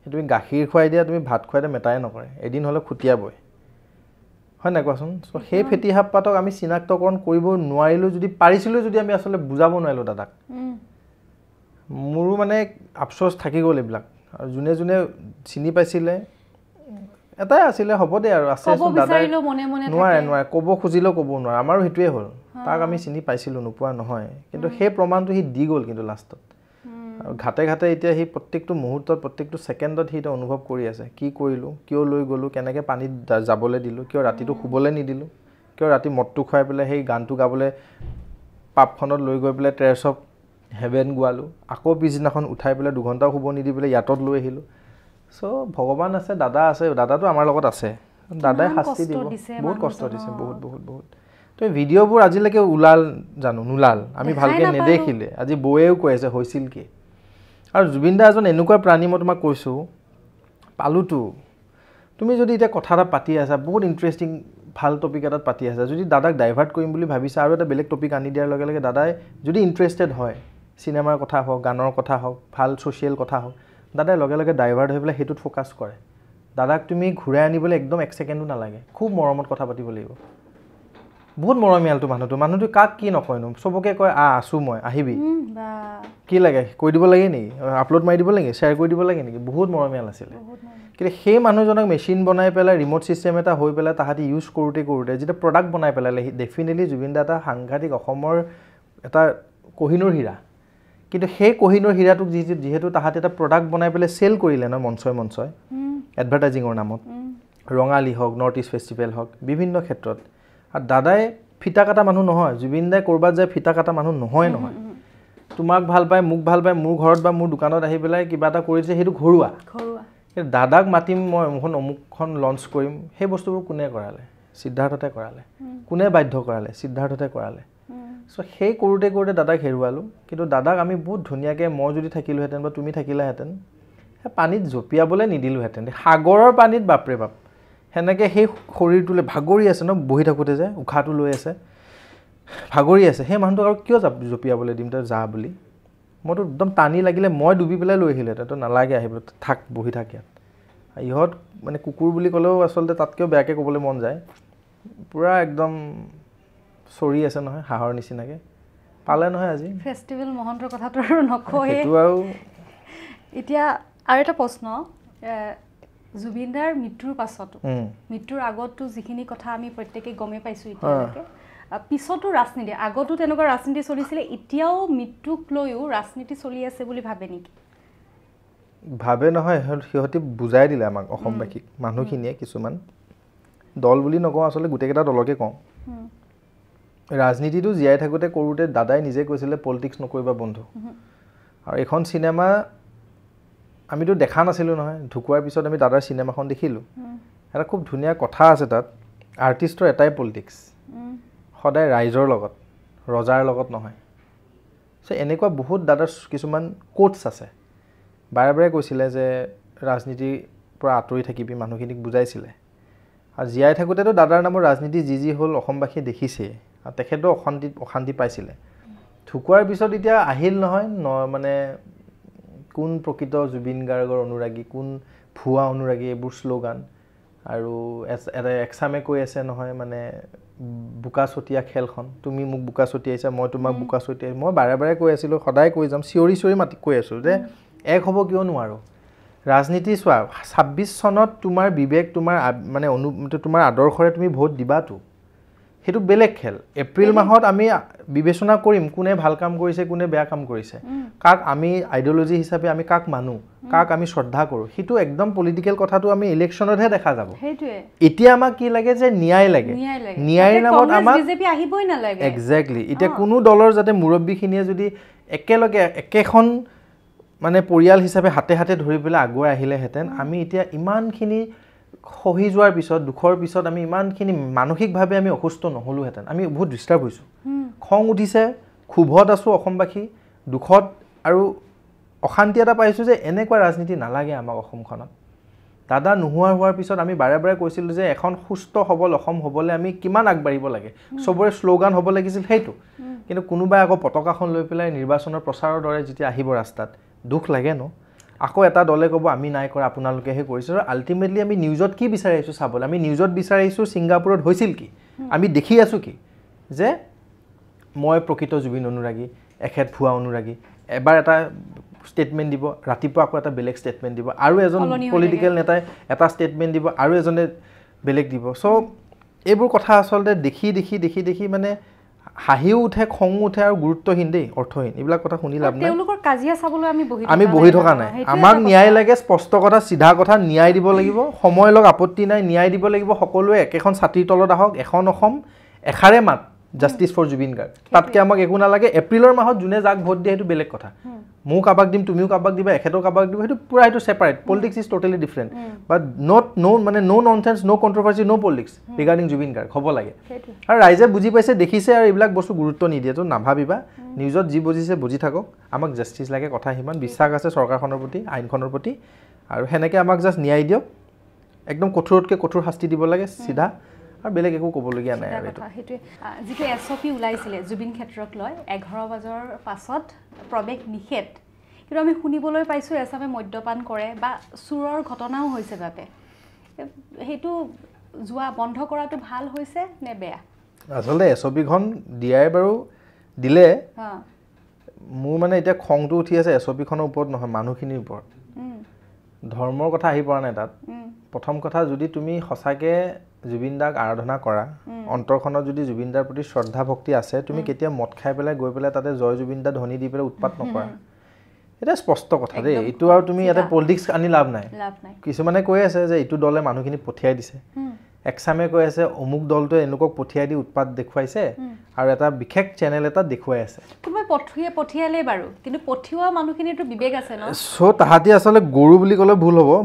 তুমি গাখীৰ খুৱাই দিয়া তুমি ভাত খুৱাই দিয়া মেটাই নকৰে এদিন হ'লে খুটিয়াবই হয় নাই কোৱাচোন চ' সেই ফেটি সাপ পাতক আমি চিনাক্তকৰণ কৰিব নোৱাৰিলোঁ যদি পাৰিছিলোঁ যদি আমি আচলতে বুজাব নোৱাৰিলোঁ দাদাক মোৰো মানে আফচোচ থাকি গ'ল এইবিলাক আৰু যোনে যোনে চিনি পাইছিলে এটাই আছিলে হ'ব দে আৰু আছে দাদাই নোৱাৰে ক'ব খুজিলেও ক'ব নোৱাৰে আমাৰো সেইটোৱে হ'ল তাক আমি চিনি পাইছিলোঁ নোপোৱা নহয় কিন্তু সেই প্ৰমাণটো সি দি গ'ল কিন্তু লাষ্টত আৰু ঘাটে ঘাটে এতিয়া সি প্ৰত্যেকটো মুহূৰ্তত প্ৰত্যেকটো ছেকেণ্ডত সি এতিয়া অনুভৱ কৰি আছে কি কৰিলোঁ কিয় লৈ গ'লোঁ কেনেকৈ পানীত যাবলৈ দিলোঁ কিয় ৰাতিটো শুবলৈ নিদিলোঁ কিয় ৰাতি মদটো খুৱাই পেলাই সেই গানটো গাবলৈ পাপখনত লৈ গৈ পেলাই টেৰেছ অফ হেভেন গোৱালোঁ আকৌ পিছদিনাখন উঠাই পেলাই 2 ঘণ্টাও শুব নিদি পেলাই ইয়াতত লৈ আহিলোঁ চ' ভগৱান আছে দাদা আছে দাদাটো আমাৰ লগত আছে দাদাই শাস্তি দিব বহুত কষ্ট দিছে বহুত বহুত বহুত তো ভিডিঅ'বোৰ আজিলৈকে ওলাল জানো নোলাল আমি ভালকৈ নেদেখিলে আজি বৌয়েও কৈ আছে হৈছিল কি আৰু জুবিন দা এজন এনেকুৱা প্ৰাণী মই তোমাক কৈছোঁ পালোতো তুমি যদি এতিয়া কথা এটা পাতি আছা বহুত ইণ্টাৰেষ্টিং ভাল টপিক এটাত পাতি আছা যদি দাদাক ডাইভাৰ্ট কৰিম বুলি ভাবিছা আৰু এটা বেলেগ টপিক আনি দিয়াৰ লগে লগে দাদাই যদি ইণ্টাৰেষ্টেড হয় চিনেমাৰ কথা হওক গানৰ কথা হওক ভাল ছ'চিয়েল কথা হওক দাদাই লগে লগে ডাইভাৰ্ট হৈ পেলাই সেইটোত ফ'কাছ কৰে দাদাক তুমি ঘূৰাই আনিবলৈ একদম 1 ছেকেণ্ডো নালাগে খুব মৰমত কথা পাতিব লাগিব বহুত মৰমীয়ালটো মানুহটো কাক কি নকয়নো চবকে কয় আছোঁ মই আহিবি কি লাগে কৈ দিব লাগে নেকি আপলোড মাৰি দিব লাগে শ্বেয়াৰ কৰি দিব লাগে নেকি বহুত মৰমীয়াল আছিলে কিন্তু সেই মানুহজনক মেচিন বনাই পেলাই ৰিম'ট ছিষ্টেম এটা হৈ পেলাই তাহাঁতি ইউজ কৰোঁতে যেতিয়া প্ৰডাক্ট বনাই পেলালে ডেফিনেটলি জুবিন দা এটা সাংঘাতিক অসমৰ এটা কহিনুৰ হীৰা কিন্তু সেই কহিনুৰ হীৰাটোক যিহেতু তাহাঁতি এটা প্ৰডাক্ট বনাই পেলাই চেল কৰিলে ন মঞ্চই এডভাৰটাইজিঙৰ নামত ৰঙালী হওক নৰ্থ ইষ্ট ফেষ্টিভেল হওক বিভিন্ন ক্ষেত্ৰত আৰু দাদাই ফিটা কাটা মানুহ নহয় জুবিন দাই ক'ৰবাত যায় ফিটা কাটা মানুহ নহয় তোমাক ভাল পায় মোক ভাল পায় মোৰ ঘৰত বা মোৰ দোকানত আহি পেলাই কিবা এটা কৰিছে সেইটো ঘৰুৱা কিন্তু দাদাক মাতিম মই অমুকখন লঞ্চ কৰিম সেই বস্তুবোৰ কোনে কৰালে সিদ্ধাৰ্থতে কৰালে কোনে বাধ্য কৰালে সিদ্ধাৰ্থতে কৰালে চ' সেই কৰোঁতে দাদাক হেৰুৱালোঁ কিন্তু দাদাক আমি বহুত ধুনীয়াকৈ মই যদি থাকিলোহেঁতেন বা তুমি থাকিলাহেঁতেন সেই পানীত জঁপিয়াবলৈ নিদিলোহেঁতেন সাগৰৰ পানীত বাপৰে বাপ সেনেকৈ সেই শৰীৰটোলৈ ভাগৰি আছে ন বহি থাকোঁতে যে উশাহটো লৈ আছে ভাগৰি আছে সেই মানুহটোক আৰু কিয় জঁপিয়াবলৈ দিম তই যা বুলি মইতো একদম টানি লাগিলে মই ডুবি পেলাই লৈ আহিলোহেঁতেন তই নালাগে আহিব থাক বহি থাক ইয়াত ইহঁত মানে কুকুৰ বুলি ক'লেও আচলতে তাতকৈও বেয়াকৈ ক'বলৈ মন যায় পূৰা একদম চৰি আছে নহয় হাঁহৰ নিচিনাকৈ পালে নহয় আজি ফেষ্টিভেল মহন্তৰ কথাটো আৰু নকয়ে সেইটো আৰু এতিয়া আৰু এটা প্ৰশ্ন জুবিন দাৰ মৃত্যুৰ পাছতো মৃত্যুৰ আগতো যিখিনি কথা আমি প্ৰত্যেকেই গমেই পাইছোঁ এতিয়ালৈকে পিছতো ৰাজনীতি আগতো তেনেকুৱা ৰাজনীতি চলিছিলে এতিয়াও মৃত্যুক লৈও ৰাজনীতি চলি আছে বুলি ভাবে নেকি ভাবে নহয় সিহঁতি বুজাই দিলে আমাক অসমবাসীক মানুহখিনিয়ে কিছুমান দল বুলি নকওঁ আচলতে গোটেইকেইটা দলকে কওঁ ৰাজনীতিটো জীয়াই থাকোঁতে কৰোঁতে দাদাই নিজে কৈছিলে পলিটিক্স নকৰিবা বন্ধু আৰু এখন চিনেমা আমিতো দেখা নাছিলোঁ নহয় ঢুকোৱাৰ পিছত আমি দাদাৰ চিনেমাখন দেখিলোঁ এটা খুব ধুনীয়া কথা আছে তাত আৰ্টিষ্টৰ এটাই পলিটিক্স সদায় ৰাইজৰ লগত ৰজাৰ লগত নহয় চ' এনেকুৱা বহুত দাদাৰ কিছুমান কোটছ আছে বাৰে বাৰে কৈছিলে যে ৰাজনীতিৰ পৰা আঁতৰি থাকিবি মানুহখিনিক বুজাইছিলে আৰু জীয়াই থাকোঁতেতো দাদাৰ নামৰ ৰাজনীতি যি হ'ল অসমবাসীয়ে দেখিছেই আৰু তেখেতেও অশান্তি পাইছিলে ঢুকোৱাৰ পিছত এতিয়া আহিল নহয় মানে কোন প্ৰকৃত জুবিন গাৰ্গৰ অনুৰাগী কোন ভুৱা অনুৰাগী এইবোৰ শ্লোগান আৰু এটা এক্সামে কৈ আছে নহয় মানে বুকা ছটিয়া খেলখন তুমি মোক বুকা ছটিয়াইছা মই তোমাক বুকা ছটিয়াই মই বাৰে বাৰে কৈ আছিলোঁ সদায় কৈ যাম চিঞৰি চিঞৰি মাতি কৈ আছোঁ যে এক হ'ব কিয় নোৱাৰোঁ ৰাজনীতি চোৱা ২৬ চনত তোমাৰ বিবেক তোমাৰ মানে তোমাৰ আদৰ্শৰে তুমি ভোট দিবাতো সেইটো বেলেগ খেল এপ্ৰিল মাহত আমি বিবেচনা কৰিম কোনে ভাল কাম কৰিছে কোনে বেয়া কাম কৰিছে কাক আমি আইডিঅলজি হিচাপে আমি কাক মানো কাক আমি শ্ৰদ্ধা কৰোঁ সেইটো একদম পলিটিকেল কথাটো আমি ইলেকশ্যনতহে দেখা যাব এতিয়া আমাক কি লাগে যে ন্যায় লাগে ন্যায়ৰ নামত আমাক বিজেপি আহিবই নালাগে এক্সেক্টলি এতিয়া কোনো দলৰ যাতে মুৰব্বীখিনিয়ে যদি একেলগে একেখন মানে পৰিয়াল হিচাপে হাতে হাতে ধৰি পেলাই আগুৱাই আহিলেহেঁতেন আমি এতিয়া ইমানখিনি সহি যোৱাৰ পিছত দুখৰ পিছত আমি ইমানখিনি মানসিকভাৱে আমি অসুস্থ নহ'লোহেঁতেন আমি বহুত ডিষ্টাৰ্ব হৈছোঁ খং উঠিছে ক্ষোভত আছোঁ অসমবাসী দুখত আৰু অশান্তি এটা পাইছোঁ যে এনেকুৱা ৰাজনীতি নালাগে আমাক অসমখনত দাদা নোহোৱা হোৱাৰ পিছত আমি বাৰে বাৰে কৈছিলোঁ যে এখন সুস্থ সবল অসম হ'বলৈ আমি কিমান আগবাঢ়িব লাগে চবৰে শ্লোগান হ'ব লাগিছিল সেইটো কিন্তু কোনোবাই আকৌ পতাকাখন লৈ পেলাই নিৰ্বাচনৰ প্ৰচাৰৰ দৰে যেতিয়া আহিব ৰাস্তাত দুখ লাগে ন আকৌ এটা দলে ক'ব আমি নাই কৰা আপোনালোকেহে কৰিছে আৰু আল্টিমেটলি আমি নিউজত কি বিচাৰি আহিছোঁ চাবলৈ আমি নিউজত বিচাৰি আহিছোঁ ছিংগাপুৰত হৈছিল কি আমি দেখি আছোঁ কি যে মই প্ৰকৃত জুবিন অনুৰাগী এখেত ভুৱা অনুৰাগী এবাৰ এটা ষ্টেটমেণ্ট দিব ৰাতিপুৱা আকৌ এটা বেলেগ ষ্টেটমেণ্ট দিব আৰু এজন পলিটিকেল নেতাই এটা ষ্টেটমেণ্ট দিব আৰু এজনে বেলেগ দিব চ' এইবোৰ কথা আচলতে দেখি দেখি দেখি দেখি মানে হাঁহিও উঠে খং উঠে আৰু গুৰুত্বহীন দেই অৰ্থহীন এইবিলাক কথা শুনি লাভ নাই তেওঁলোকৰ কাজিয়া চাবলৈ আমি বহি থকা নাই আমাক ন্যায় লাগে স্পষ্ট কথা চিধা কথা ন্যায় দিব লাগিব সময় লগ আপত্তি নাই ন্যায় দিব লাগিব সকলোৱে একেখন ছাতিৰ তলত আহক এখন অসম এষাৰে মাত জাষ্টিছ ফৰ জুবিন গাৰ্গ তাতকৈ আমাক একো নালাগে এপ্ৰিলৰ মাহত যোনে যাক ভোট দিয়ে সেইটো বেলেগ কথা ময়ো কাৰোবাক দিম তুমিও কাৰোবাক দিবা এখেতেও কাৰোবাক দিব সেইটো পূৰা সেইটো separate politics is totally different but মানে no' nonsense no' controversy no' politics regarding Zubeen Garg হ'ব লাগে আৰু ৰাইজে বুজি পাইছে দেখিছে আৰু এইবিলাক বস্তু গুৰুত্ব নিদিয়ে তো নাভাবিবা নিউজত যি বুজিছে বুজি থাকক আমাক জাষ্টিছ লাগে কথা সিমান বিশ্বাস আছে চৰকাৰখনৰ প্ৰতি আইনখনৰ প্ৰতি আৰু সেনেকৈ আমাক জাষ্ট ন্যায় দিয়ক একদম কঠোৰতকৈ কঠোৰ শাস্তি দিব লাগে চিধা আৰু বেলেগ একো ক'বলগীয়া নাই আৰু সেইটোৱে যিটো SOP ওলাইছিলে জুবিন ক্ষেত্ৰক লৈ 11 বজাৰ পাছত প্ৰৱেশ নিষেধ কিন্তু আমি শুনিবলৈ পাইছোঁ এছামে মদ্যপান কৰে বা চুৰৰ ঘটনাও হৈছে বাবে সেইটো যোৱা বন্ধ কৰাটো ভাল হৈছে নে বেয়া আচলতে SOPখন দিয়াই বাৰু দিলে মোৰ মানে এতিয়া খংটো উঠি আছে SOPখনৰ ওপৰত নহয় মানুহখিনিৰ ওপৰত ধৰ্মৰ কথা আহি পৰা নাই তাত প্ৰথম কথা যদি তুমি সঁচাকৈ জুবিন দাক আৰাধনা কৰা অন্তৰখনত যদি জুবিন দাৰ প্ৰতি শ্ৰদ্ধা ভক্তি আছে তুমি কেতিয়া মদ খাই পেলাই গৈ পেলাই তাতে জয় জুবিন দা ধ্বনি দি পেলাই উৎপাত নকৰা এটা স্পষ্ট কথা দেই এইটো আৰু তুমি ইয়াতে পলিটিক্স আনি লাভ নাই কিছুমানে কৈ আছে যে এইটো দলে মানুহখিনি পঠিয়াই দিছে এক্সামে কৈ আছে অমুক দলটোৱে এনেকুৱাক পঠিয়াই দি উৎপাত দেখুৱাইছে আৰু এটা বিশেষ চেনেল এটা দেখুৱাই আছে পঠিয়ালে বাৰু কিন্তু পঠিওৱা মানুহখিনিৰতো বিবেক আছে ন চ' তাহাঁতি আচলতে গৰু বুলি ক'লে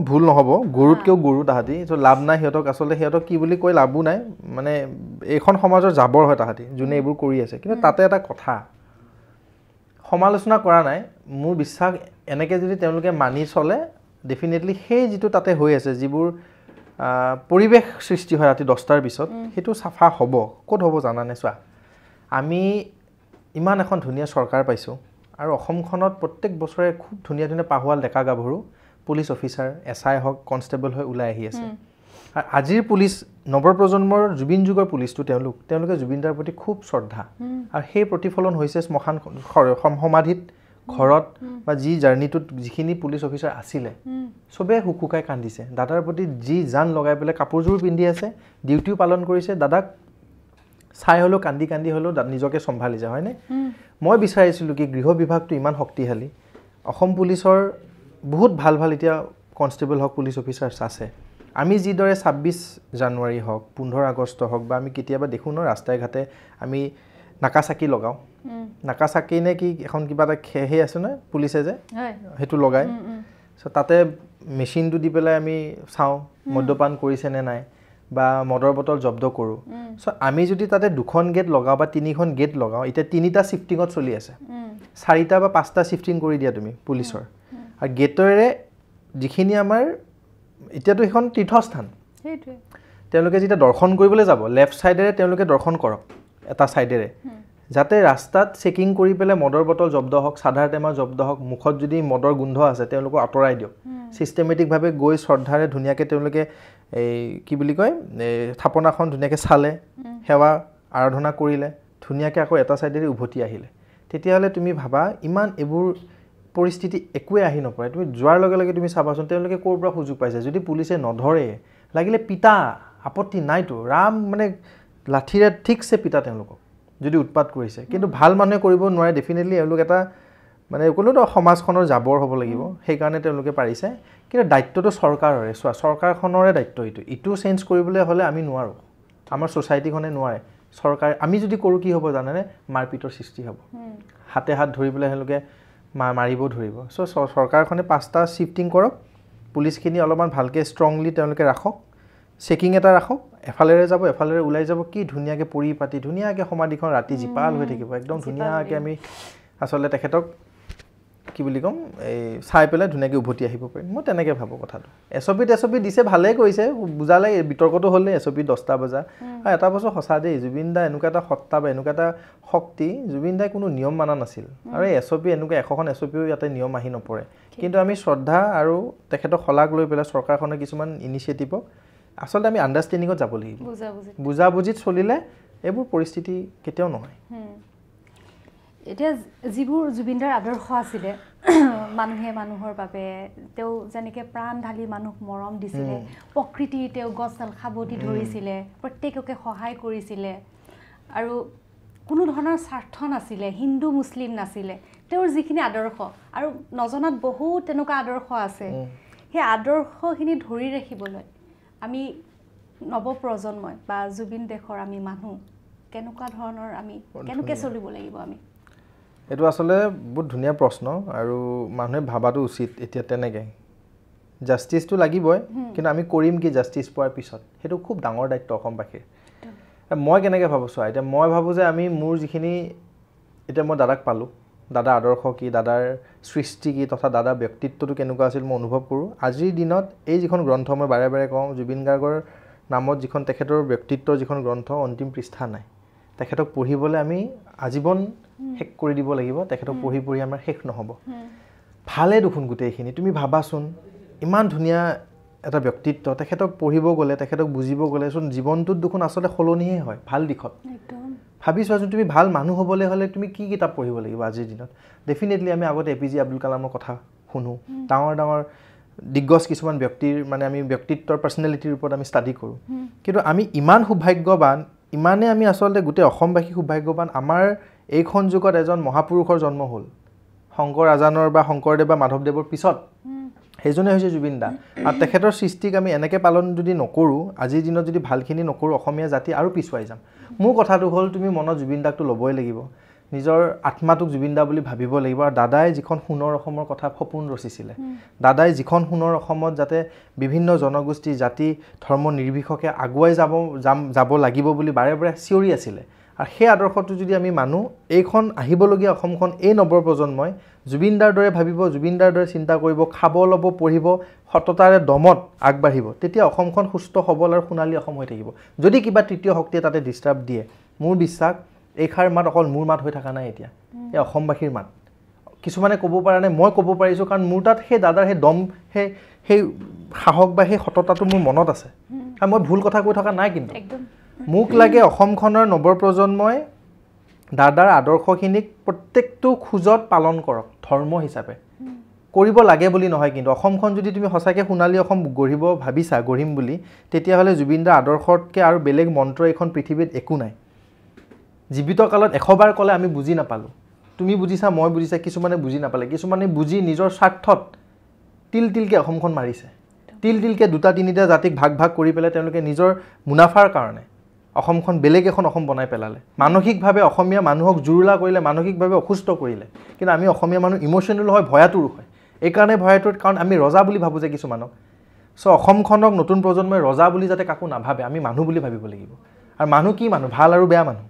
ভুল নহ'ব গৰুতকৈও গৰু তাহাঁতি চ' লাভ নাই সিহঁতক আচলতে সিহঁতক কি বুলি কৈ লাভো নাই মানে এইখন সমাজৰ জাবৰ হয় তাহাঁতি যোনে এইবোৰ কৰি আছে কিন্তু তাতে এটা কথা সমালোচনা কৰা নাই মোৰ বিশ্বাস এনেকৈ যদি তেওঁলোকে মানি চলে ডেফিনেটলি সেই যিটো তাতে হৈ আছে যিবোৰ পৰিৱেশ সৃষ্টি হয় ৰাতি 10টাৰ পিছত সেইটো চাফা হ'ব ক'ত হ'ব জানানে চোৱা আমি ইমান এখন ধুনীয়া চৰকাৰ পাইছোঁ আৰু অসমখনত প্ৰত্যেক বছৰে খুব ধুনীয়া ধুনীয়া পাহোৱাল ডেকা গাভৰু পুলিচ অফিচাৰ SI হওক কনষ্টেবল হৈ ওলাই আহি আছে আৰু আজিৰ পুলিচ নৱপ্ৰজন্মৰ জুবিন যুগৰ পুলিচটো তেওঁলোকে জুবিন দাৰ প্ৰতি খুব শ্ৰদ্ধা আৰু সেই প্ৰতিফলন হৈছে শ্মশান সমাধিত ঘৰত বা যি জাৰ্ণিটোত যিখিনি পুলিচ অফিচাৰ আছিলে চবেই হুকুকাই কান্দিছে দাদাৰ প্ৰতি যি জান লগাই পেলাই কাপোৰযোৰ পিন্ধি আছে ডিউটিও পালন কৰিছে দাদাক চাই হ'লেও কান্দি কান্দি হ'লেও নিজকে চম্ভালিছে হয়নে মই বিচাৰিছিলোঁ কি গৃহ বিভাগটো ইমান শক্তিশালী অসম পুলিচৰ বহুত ভাল ভাল এতিয়া কনষ্টেবল হওক পুলিচ অফিচাৰ্ছ আছে আমি যিদৰে 26 জানুৱাৰী হওক 15 আগষ্ট হওক বা আমি কেতিয়াবা দেখোঁ ন ৰাস্তাই ঘাটে আমি নাকাচাকি লগাওঁ নাকাচাকি নে কি এখন কিবা এটা সেই আছে নহয় পুলিচে যে সেইটো লগায় চ' তাতে মেচিনটো দি পেলাই আমি চাওঁ মদ্যপান কৰিছে নে নাই বা মদৰ বটল জব্দ কৰোঁ চ' আমি যদি তাতে 2খন গেট লগাওঁ বা 3খন গেট লগাওঁ এতিয়া 3টা শিফটিঙত চলি আছে 4টা বা 5টা শিফটিং কৰি দিয়া তুমি পুলিচৰ আৰু গেটৰে যিখিনি আমাৰ এতিয়াতো সেইখন তীৰ্থস্থান তেওঁলোকে যেতিয়া দৰ্শন কৰিবলৈ যাব লেফ্ট ছাইডেৰে তেওঁলোকে দৰ্শন কৰক এটা ছাইডেৰে যাতে ৰাস্তাত চেকিং কৰি পেলাই মদৰ বটল জব্দ হওক চাধাৰ টেমা জব্দ হওক মুখত যদি মদৰ গোন্ধ আছে তেওঁলোকক আঁতৰাই দিয়ক চিষ্টেমেটিকভাৱে গৈ শ্ৰদ্ধাৰে ধুনীয়াকৈ তেওঁলোকে এই কি বুলি কয় থাপনাখন ধুনীয়াকৈ চালে সেৱা আৰাধনা কৰিলে ধুনীয়াকৈ আকৌ এটা চাইডেৰে উভতি আহিলে তেতিয়াহ'লে তুমি ভাবা ইমান এইবোৰ পৰিস্থিতি একোৱে আহি নপৰে তুমি যোৱাৰ লগে লগে তুমি চাবাচোন তেওঁলোকে ক'ৰ পৰা সুযোগ পাইছে যদি পুলিচে নধৰে লাগিলে পিতা আপত্তি নাইতো ৰাম মানে লাঠিৰে ঠিকছে পিতা তেওঁলোকক যদি উৎপাত কৰিছে কিন্তু ভাল মানুহে কৰিব নোৱাৰে ডেফিনেটলি এওঁলোক এটা মানে কোনোতো সমাজখনৰ জাবৰ হ'ব লাগিব সেইকাৰণে তেওঁলোকে পাৰিছে কিন্তু দায়িত্বটো চৰকাৰৰে চোৱা চৰকাৰখনৰে দায়িত্ব ইটো চেঞ্জ কৰিবলৈ হ'লে আমি নোৱাৰোঁ আমাৰ ছ'চাইটিখনে নোৱাৰে চৰকাৰে আমি যদি কৰোঁ কি হ'ব জানেনে মাৰপিটৰ সৃষ্টি হ'ব হাতে হাত ধৰি পেলাই তেওঁলোকে মাৰিব ধৰিব চ' চৰকাৰখনে 5টা শিফটিং কৰক পুলিচখিনি অলপমান ভালকৈ ষ্ট্ৰংলি তেওঁলোকে ৰাখক চেকিং এটা ৰাখক এফালেৰে যাব এফালেৰে ওলাই যাব কি ধুনীয়াকৈ পৰিপাতি ধুনীয়াকৈ সমাধিখন ৰাতি জীপাল হৈ থাকিব একদম ধুনীয়াকৈ আমি আচলতে তেখেতক কি বুলি ক'ম এই চাই পেলাই ধুনীয়াকৈ উভতি আহিব পাৰিম মই তেনেকৈ ভাবোঁ কথাটো এছঅ'পি দিছে ভালেই কৰিছে বুজালে বিতৰ্কটো হ'লে এছঅ'পি 10টা বজা আৰু এটা বছৰ সঁচা দেই জুবিন দা এনেকুৱা এটা সত্তা বা এনেকুৱা এটা শক্তি জুবিন দাই কোনো নিয়ম মানা নাছিল আৰু এই এছঅ'পি এনেকুৱা এশখন এছঅ'পিও ইয়াতে নিয়ম আহি নপৰে কিন্তু আমি শ্ৰদ্ধা আৰু তেখেতক শলাগ লৈ পেলাই চৰকাৰখনে কিছুমান ইনিচিয়েটিভক আচলতে আমি আণ্ডাৰষ্টেণ্ডিঙত যাব লাগিব বুজাবুজিত চলিলে এইবোৰ পৰিস্থিতি কেতিয়াও নহয় এতিয়া যিবোৰ জুবিনদাৰ আদৰ্শ আছিলে মানুহে মানুহৰ বাবে তেওঁ যেনেকৈ প্ৰাণ ঢালি মানুহক মৰম দিছিলে প্ৰকৃতি তেওঁ গছডাল সাৱটি ধৰিছিলে প্ৰত্যেককে সহায় কৰিছিলে আৰু কোনো ধৰণৰ স্বাৰ্থ নাছিলে হিন্দু মুছলিম নাছিলে তেওঁৰ যিখিনি আদৰ্শ আৰু নজনাত বহুত তেনেকুৱা আদৰ্শ আছে সেই আদৰ্শখিনি ধৰি ৰাখিবলৈ আমি নৱপ্ৰজন্মই বা জুবিন দেশৰ আমি মানুহ কেনেকুৱা ধৰণৰ আমি কেনেকৈ চলিব লাগিব আমি এইটো আচলতে বহুত ধুনীয়া প্ৰশ্ন আৰু মানুহে ভাবাটো উচিত এতিয়া তেনেকৈ জাষ্টিছটো লাগিবই কিন্তু আমি কৰিম কি জাষ্টিছ পোৱাৰ পিছত সেইটো খুব ডাঙৰ দায়িত্ব অসমবাসীৰ মই কেনেকৈ ভাবোঁ চোৱা এতিয়া মই ভাবোঁ যে আমি মোৰ যিখিনি এতিয়া মই দাদাক পালোঁ দাদাৰ আদৰ্শ কি দাদাৰ সৃষ্টি কি তথা দাদাৰ ব্যক্তিত্বটো কেনেকুৱা আছিল মই অনুভৱ কৰোঁ আজিৰ দিনত এই যিখন গ্ৰন্থ মই বাৰে বাৰে কওঁ জুবিন গাৰ্গৰ নামত যিখন তেখেতৰ ব্যক্তিত্বৰ যিখন গ্ৰন্থ অন্তিম পৃষ্ঠা নাই তেখেতক পঢ়িবলৈ আমি আজীৱন শেষ কৰি দিব লাগিব তেখেতক পঢ়ি পঢ়ি আমাৰ শেষ নহ'ব ভালে দেখোন গোটেইখিনি তুমি ভাবাচোন ইমান ধুনীয়া এটা ব্যক্তিত্ব তেখেতক পঢ়িব গ'লে তেখেতক বুজিব গ'লে চোন জীৱনটোত দেখোন আচলতে সলনিহে হয় ভাল দিশত ভাবি চোৱাচোন তুমি ভাল মানুহ হ'বলৈ হ'লে তুমি কি কিতাপ পঢ়িব লাগিব আজিৰ দিনত ডেফিনেটলি আমি আগতে APJ আব্দুল কালামৰ কথা শুনো ডাঙৰ ডাঙৰ দিগ্গজ কিছুমান ব্যক্তিৰ মানে আমি ব্যক্তিত্বৰ পাৰ্চনেলিটিৰ ওপৰত আমি ষ্টাডি কৰোঁ কিন্তু আমি ইমান সৌভাগ্যৱান ইমানে আমি আচলতে গোটেই অসমবাসী সৌভাগ্যৱান আমাৰ এইখন যুগত এজন মহাপুৰুষৰ জন্ম হ'ল শংকৰ আজানৰ বা শংকৰদেৱ বা মাধৱদেৱৰ পিছত সেইজনে হৈছে জুবিন দা আৰু তেখেতৰ সৃষ্টিক আমি এনেকৈ পালন যদি নকৰোঁ আজিৰ দিনত যদি ভালখিনি নকৰোঁ অসমীয়া জাতি আৰু পিছুৱাই যাম মোৰ কথাটো হ'ল তুমি মনত জুবিন দাকটো ল'বই লাগিব নিজৰ আত্মাটোক জুবিন দা বুলি ভাবিব লাগিব আৰু দাদাই যিখন সোণৰ অসমৰ কথা সপোন ৰচিছিলে দাদাই যিখন সোণৰ অসমত যাতে বিভিন্ন জনগোষ্ঠী জাতি ধৰ্ম নিৰ্বিশেষে আগুৱাই যাব লাগিব বুলি বাৰে বাৰে চিঞৰি আছিলে আৰু সেই আদৰ্শটো যদি আমি মানো এইখন আহিবলগীয়া অসমখন এই নৱপ্ৰজন্মই জুবিন দাৰ দৰে ভাবিব জুবিন দাৰ দৰে চিন্তা কৰিব খাব ল'ব পঢ়িব সততাৰে দমত আগবাঢ়িব তেতিয়া অসমখন সুস্থ সবল আৰু সোণালী অসম হৈ থাকিব যদি কিবা তৃতীয় শক্তিয়ে তাতে ডিষ্টাৰ্ব দিয়ে মোৰ বিশ্বাস এইষাৰ মাত অকল মোৰ মাত হৈ থকা নাই এতিয়া এই অসমবাসীৰ মাত কিছুমানে ক'ব পৰা নাই মই ক'ব পাৰিছোঁ কাৰণ মোৰ তাত সেই দাদাৰ সেই দম সেই সাহস বা সেই সততাটো মোৰ মনত আছে আৰু মই ভুল কথা কৈ থকা নাই কিন্তু মোক লাগে অসমখনৰ নৱপ্ৰজন্মই দাদাৰ আদৰ্শখিনিক প্ৰত্যেকটো খোজত পালন কৰক ধৰ্ম হিচাপে কৰিব লাগে বুলি নহয় কিন্তু অসমখন যদি তুমি সঁচাকৈ সোণালী অসম গঢ়িব ভাবিছা গঢ়িম বুলি তেতিয়াহ'লে জুবিন দাৰ আদৰ্শতকৈ আৰু বেলেগ মন্ত্ৰ এইখন পৃথিৱীত একো নাই জীৱিত কালত 100 বাৰ ক'লে আমি বুজি নাপালোঁ তুমি বুজিছা মই বুজিছা কিছুমানে বুজি নাপালে কিছুমানে বুজি নিজৰ স্বাৰ্থত তিলকৈ অসমখন মাৰিছে তিলকৈ দুটা তিনিটা জাতিক ভাগ ভাগ কৰি পেলাই তেওঁলোকে নিজৰ মুনাফাৰ কাৰণে অসমখন বেলেগ এখন অসম বনাই পেলালে মানসিকভাৱে অসমীয়া মানুহক জুৰুলা কৰিলে মানসিকভাৱে অসুস্থ কৰিলে কিন্তু আমি অসমীয়া মানুহ ইমোশ্যনেল হয় ভয়াতুৰ হয় এইকাৰণে ভয়াতুৰ কাৰণ আমি ৰজা বুলি ভাবোঁ যে কিছুমানক চ' অসমখনক নতুন প্ৰজন্মই ৰজা বুলি যাতে কাকো নাভাবে আমি মানুহ বুলি ভাবিব লাগিব আৰু মানুহ কি মানুহ ভাল আৰু বেয়া মানুহ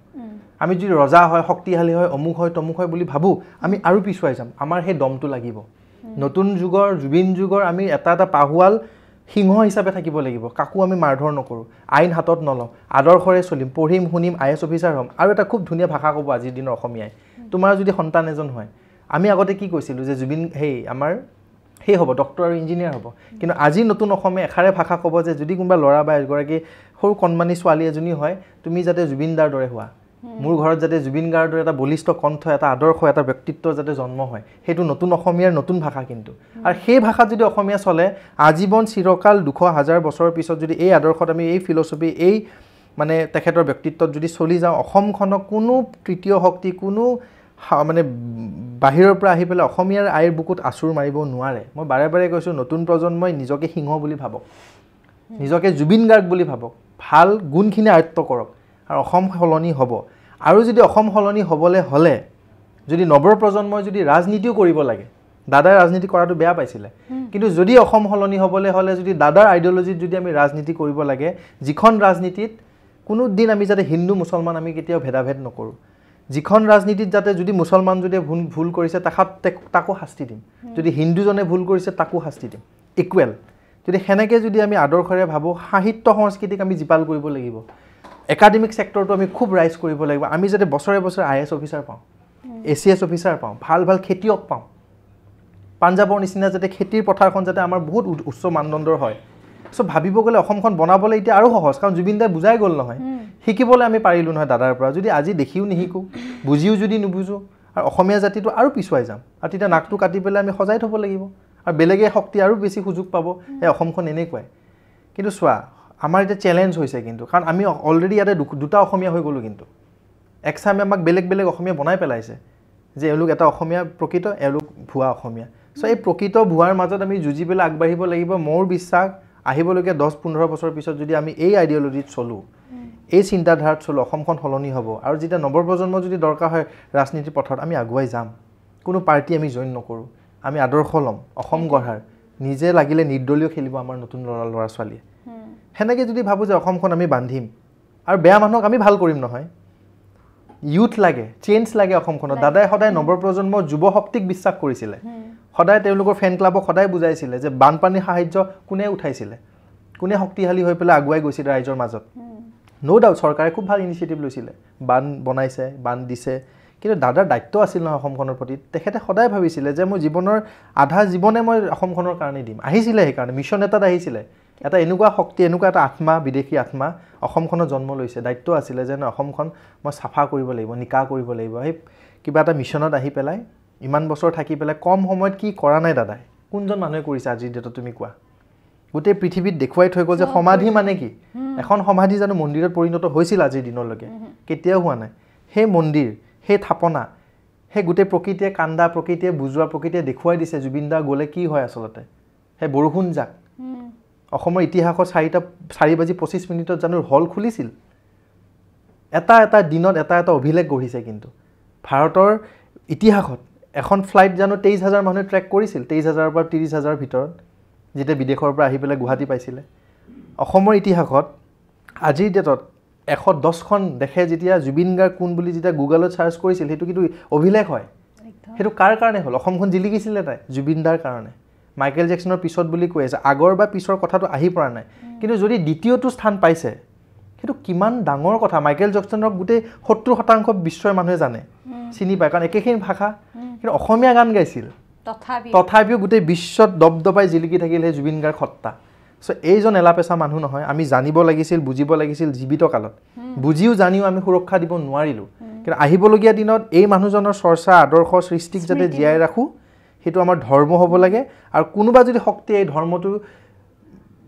আমি যদি ৰজা হয় শক্তিশালী হয় অমুক হয় তমুক হয় বুলি ভাবোঁ আমি আৰু পিছুৱাই যাম আমাৰ সেই দমটো লাগিব নতুন যুগৰ জুবিন যুগৰ আমি এটা পাহুৱাল সিংহ হিচাপে থাকিব লাগিব, কাকো আমি মাৰধৰ নকৰোঁ, আইন হাতত নলওঁ, আদৰ্শৰে চলিম, পঢ়িম শুনিম, IAS অফিচাৰ হ'ম। আৰু এটা খুব ধুনীয়া ভাষা ক'ব আজিৰ দিনৰ অসমীয়াই, তোমাৰ যদি সন্তান এজন হয়, আমি আগতে কি কৈছিলোঁ যে জুবিন আমাৰ সেই হ'ব ডক্টৰ আৰু ইঞ্জিনিয়াৰ হ'ব, কিন্তু আজি নতুন অসমীয়া এষাৰে ভাষা ক'ব যে যদি কোনোবা ল'ৰা বা এগৰাকী সৰু কণমানি ছোৱালী এজনী হয়, তুমি যাতে জুবিনদাৰ দৰে হোৱা, মোৰ ঘৰত যাতে জুবিন গাৰ্গৰ দৰে এটা বলিষ্ঠ কণ্ঠ, এটা আদৰ্শ, এটা ব্যক্তিত্ব যাতে জন্ম হয়, সেইটো নতুন অসমীয়াৰ নতুন ভাষা কিন্তু। আৰু সেই ভাষাত যদি অসমীয়া চলে, আজীৱন চিৰকাল 200,000 বছৰৰ পিছত যদি এই আদৰ্শত আমি এই ফিলচফি, এই মানে তেখেতৰ ব্যক্তিত্বত যদি চলি যাওঁ, অসমখনক কোনো তৃতীয় শক্তি, কোনো মানে বাহিৰৰ পৰা আহি পেলাই অসমীয়াৰ আইৰ বুকুত আঁচুৰ মাৰিব নোৱাৰে। মই বাৰে বাৰে কৈছোঁ, নতুন প্ৰজন্মই নিজকে সিংহ বুলি ভাবক, নিজকে জুবিন গাৰ্গ বুলি ভাবক, ভাল গুণখিনি আয়ত্ব কৰক, আৰু অসম সলনি হ'ব। আৰু যদি অসম সলনি হ'বলৈ হ'লে যদি নৱপ্ৰজন্মই যদি ৰাজনীতিও কৰিব লাগে, দাদাই ৰাজনীতি কৰাটো বেয়া পাইছিলে, কিন্তু যদি অসম সলনি হ'বলৈ হ'লে যদি দাদাৰ আইডিঅ'লজিত যদি আমি ৰাজনীতি কৰিব লাগে, যিখন ৰাজনীতিত কোনো দিন আমি যাতে হিন্দু মুছলমান আমি কেতিয়াও ভেদাভেদ নকৰোঁ, যিখন ৰাজনীতিত যাতে যদি মুছলমান যদি ভুল কৰিছে তাকো শাস্তি দিম, যদি হিন্দুজনে ভুল কৰিছে তাকো শাস্তি দিম, ইকুৱেল। যদি সেনেকৈ যদি আমি আদৰ্শৰে ভাবোঁ, সাহিত্য সংস্কৃতিক আমি জীপাল কৰিব লাগিব, একাডেমিক ছেক্টৰটো আমি খুব ৰাইজ কৰিব লাগিব, আমি যাতে বছৰে বছৰে IAS অফিচাৰ পাওঁ, ACS অফিচাৰ পাওঁ, ভাল ভাল খেতিয়ক পাওঁ, পাঞ্জাৱৰ নিচিনা যাতে খেতিৰ পথাৰখন যাতে আমাৰ বহুত উচ্চ মানদণ্ডৰ হয়। চ' ভাবিব গ'লে অসমখন বনাবলৈ এতিয়া আৰু সহজ, কাৰণ জুবিন দাই বুজাই গ'ল নহয়, শিকিবলৈ আমি পাৰিলোঁ নহয় দাদাৰ পৰা। যদি আজি দেখিও নিশিকোঁ, বুজিও যদি নুবুজোঁ, আৰু অসমীয়া জাতিটো আৰু পিছুৱাই যাম, আৰু তেতিয়া নাকটো কাটি পেলাই আমি সজাই থ'ব লাগিব, আৰু বেলেগে শক্তি আৰু বেছি সুযোগ পাব, এই অসমখন এনেকুৱাই। কিন্তু চোৱা, আমাৰ এতিয়া চেলেঞ্জ হৈছে কিন্তু, কাৰণ আমি অলৰেডি ইয়াতে দুটা অসমীয়া হৈ গ'লোঁ, কিন্তু একচামে আমাক বেলেগ বেলেগ অসমীয়া বনাই পেলাইছে, যে এওঁলোক এটা অসমীয়া প্ৰকৃত, এওঁলোক ভুৱা অসমীয়া। চ' এই প্ৰকৃত ভুৱাৰ মাজত আমি যুঁজি পেলাই আগবাঢ়িব লাগিব। মোৰ বিশ্বাস আহিবলগীয়া 10-15 বছৰৰ পিছত যদি আমি এই আইডিঅ'লজিত চলোঁ, এই চিন্তাধাৰাত চলোঁ, অসমখন সলনি হ'ব। আৰু যেতিয়া নৱপ্ৰজন্ম যদি দৰকাৰ হয় ৰাজনীতিৰ পথত, আমি আগুৱাই যাম, কোনো পাৰ্টি আমি জইন নকৰোঁ, আমি আদৰ্শ ল'ম অসম গঢ়াৰ, নিজে লাগিলে নিৰ্দলীয় খেলিব আমাৰ নতুন ল'ৰা ছোৱালীয়ে। সেনেকৈ যদি ভাবোঁ যে অসমখন আমি বান্ধিম, আৰু বেয়া মানুহক আমি ভাল কৰিম নহয়, ইউথ লাগে, চেঞ্জ লাগে অসমখনত। দাদাই সদায় নৱপ্ৰজন্ম যুৱ শক্তিক বিশ্বাস কৰিছিলে, সদায় তেওঁলোকৰ ফেন ক্লাবক সদায় বুজাইছিলে যে বানপানীৰ সাহায্য কোনে উঠাইছিলে, কোনে শক্তিশালী হৈ পেলাই আগুৱাই গৈছিলে ৰাইজৰ মাজত। ন' ডাউট চৰকাৰে খুব ভাল ইনিচিয়েটিভ লৈছিলে, বান বনাইছে, বান দিছে, কিন্তু দাদাৰ দায়িত্ব আছিল নহয় অসমখনৰ প্ৰতি। তেখেতে সদায় ভাবিছিলে যে মই জীৱনৰ আধা জীৱনে মই অসমখনৰ কাৰণে দিম। আহিছিলে সেইকাৰণে মিছন এটাত আহিছিলে, এটা এনেকুৱা শক্তি, এনেকুৱা এটা আত্মা, বিদেশী আত্মা অসমখনত জন্ম লৈছে। দায়িত্ব আছিলে যে অসমখন মই চাফা কৰিব লাগিব, নিকা কৰিব লাগিব। সেই কিবা এটা মিছনত আহি পেলাই ইমান বছৰ থাকি পেলাই কম সময়ত কি কৰা নাই দাদাই, কোনজন মানুহে কৰিছে আজিৰ ডেটত তুমি কোৱা? গোটেই পৃথিৱীত দেখুৱাই থৈ গ'ল যে সমাধি মানে কি। এখন সমাধি জানো মন্দিৰত পৰিণত হৈছিল আজিৰ দিনলৈকে? কেতিয়াও হোৱা নাই। সেই মন্দিৰ, সেই থাপনা, সেই গোটেই প্ৰকৃতিয়ে কান্দা, প্ৰকৃতিয়ে বুজোৱা, প্ৰকৃতিয়ে দেখুৱাই দিছে জুবিন দা গ'লে কি হয় আচলতে। সেই বৰষুণ যাক অসমৰ ইতিহাসত 4:25 জানো হল খুলিছিল? এটা এটা দিনত এটা এটা অভিলেখ গঢ়িছে। কিন্তু ভাৰতৰ ইতিহাসত এখন ফ্লাইট জানো 23,000 মানুহে ট্ৰেক কৰিছিল, 23,000 পৰা 30,000 ভিতৰত, যেতিয়া বিদেশৰ পৰা আহি পেলাই গুৱাহাটী পাইছিলে। অসমৰ ইতিহাসত আজিৰ ডেটত 110খন দেশে যেতিয়া জুবিন গাৰ্গ কোন বুলি যেতিয়া গুগলত চাৰ্চ কৰিছিল, সেইটো কিন্তু অভিলেখ হয়। সেইটো কাৰ কাৰণে হ'ল? অসমখন জিলিকিছিলে তাই জুবিন দাৰ কাৰণে। মাইকেল জেকছনৰ পিছত বুলি কৈ আছে, আগৰ বা পিছৰ কথাটো আহি পৰা নাই, কিন্তু যদি দ্বিতীয়টো স্থান পাইছে, সেইটো কিমান ডাঙৰ কথা। মাইকেল জেকছনক গোটেই 70% বিশ্বৰ মানুহে জানে, চিনি পায়, কাৰণ একেখিনি ভাষা, কিন্তু অসমীয়া গান গাইছিল, তথাপিও গোটেই বিশ্বত দবদবাই জিলিকি থাকিল সেই জুবিন গাৰ্গ সত্তা। চ' এইজন এলাপেচা মানুহ নহয়, আমি জানিব লাগিছিল, বুজিব লাগিছিল জীৱিত কালত। বুজিও জানিও আমি সুৰক্ষা দিব নোৱাৰিলোঁ, কিন্তু আহিবলগীয়া দিনত এই মানুহজনৰ চৰ্চা, আদৰ্শ, সৃষ্টিক যাতে জীয়াই ৰাখোঁ, সেইটো আমাৰ ধৰ্ম হ'ব লাগে। আৰু কোনোবা যদি শক্তিয়ে এই ধৰ্মটো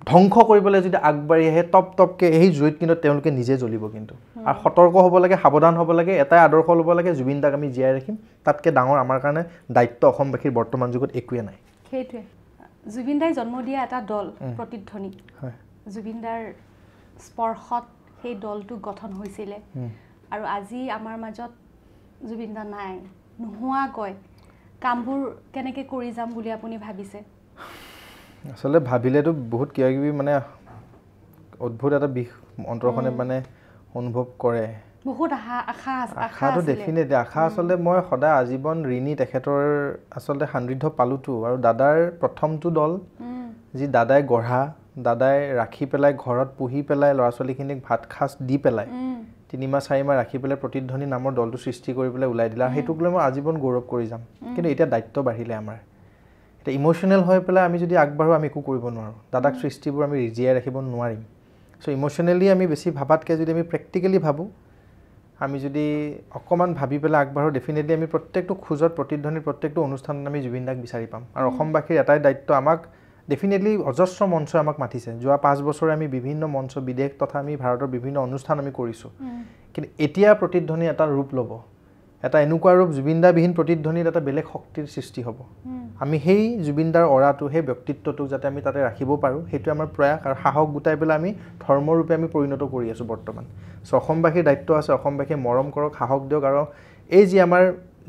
ধ্বংস কৰিবলৈ যদি আগবাঢ়ি আহে, টপকৈ সেই জুইত কিন্তু তেওঁলোকে নিজে জ্বলিব। কিন্তু আৰু সতৰ্ক হ'ব লাগে, সাৱধান হ'ব লাগে, এটাই আদৰ্শ ল'ব লাগে, জুবিন দাক আমি জীয়াই ৰাখিম। তাতকৈ ডাঙৰ আমাৰ কাৰণে দায়িত্ব অসমবাসীৰ বৰ্তমান যুগত একোৱে নাই। সেইটোৱে জুবিন দাই জন্ম দিয়া এটা দল, প্ৰতিধ্বনি। জুবিন দাৰ স্পৰ্শত সেই দলটো গঠন হৈছিলে, আৰু আজি আমাৰ মাজত জুবিন দা নাই। নোহোৱাকৈ কামবোৰ কেনেকৈ কৰি যাম বুলি আপুনি ভাবিছে? আচলতে ভাবিলেতো বহুত কিবা কিবি মানে অদ্ভুত এটা বিষ অন্তৰখনে মানে অনুভৱ কৰে। বহুত আশাটো ডেফিনেটলি আশা। আচলতে মই সদায় আজীৱন ঋণী তেখেতৰ আচলতে সান্নিধ্য পালোতো। আৰু দাদাৰ প্ৰথমটো দল, যি দাদাই গঢ়া দাদাই ৰাখি পেলাই ঘৰত পুহি পেলাই ল'ৰা ছোৱালীখিনিক ভাত খাজ দি পেলাই 3 মাহ 4 মাহ ৰাখি পেলাই প্ৰতিধ্বনি নামৰ দলটো সৃষ্টি কৰি পেলাই ওলাই দিলে আৰু সেইটোক লৈ মই আজীৱন গৌৰৱ কৰি যাম কিন্তু এতিয়া দায়িত্ব বাঢ়িলে আমাৰ এটা ইমোশনাল হৈ পেলাই আমি যদি আগবাঢ়ো আমি একো কৰিব নোৱাৰোঁ দাদাক সৃষ্টিবোৰ আমি জীয়াই ৰাখিব নোৱাৰিম সো ইমোশনালি আমি বেছি ভাবাতকৈ যদি আমি প্ৰেক্টিকেলি ভাবোঁ আমি যদি অকণমান ভাবি পেলাই আগবাঢ়ো ডেফিনেটলি আমি প্ৰত্যেকটো খোজত প্ৰতিধ্বনিৰ প্ৰত্যেকটো অনুষ্ঠানত আমি জুবিন দাক বিচাৰি পাম আৰু অসমবাসীৰ এটাই দায়িত্ব আমাক ডেফিনেটলি অজস্ৰ মঞ্চই আমাক মাতিছে যোৱা 5 বছৰে আমি বিভিন্ন মঞ্চ বিদেশ তথা আমি ভাৰতৰ বিভিন্ন অনুষ্ঠান আমি কৰিছোঁ কিন্তু এতিয়া প্ৰতিধ্বনি এটা ৰূপ ল'ব এটা এনেকুৱা ৰূপ জুবিনদাবিহীন প্ৰতিধ্বনিত এটা বেলেগ শক্তিৰ সৃষ্টি হ'ব আমি সেই জুবিনদাৰ অৰাটো সেই ব্যক্তিত্বটোক যাতে আমি তাতে ৰাখিব পাৰোঁ সেইটো আমাৰ প্ৰয়াস আৰু সাহস গোটাই পেলাই আমি ধৰ্মৰূপে আমি পৰিণত কৰি আছোঁ বৰ্তমান চ' অসমবাসীৰ দায়িত্ব আছে অসমবাসীয়ে মৰম কৰক সাহস দিয়ক আৰু এই যি আমাৰ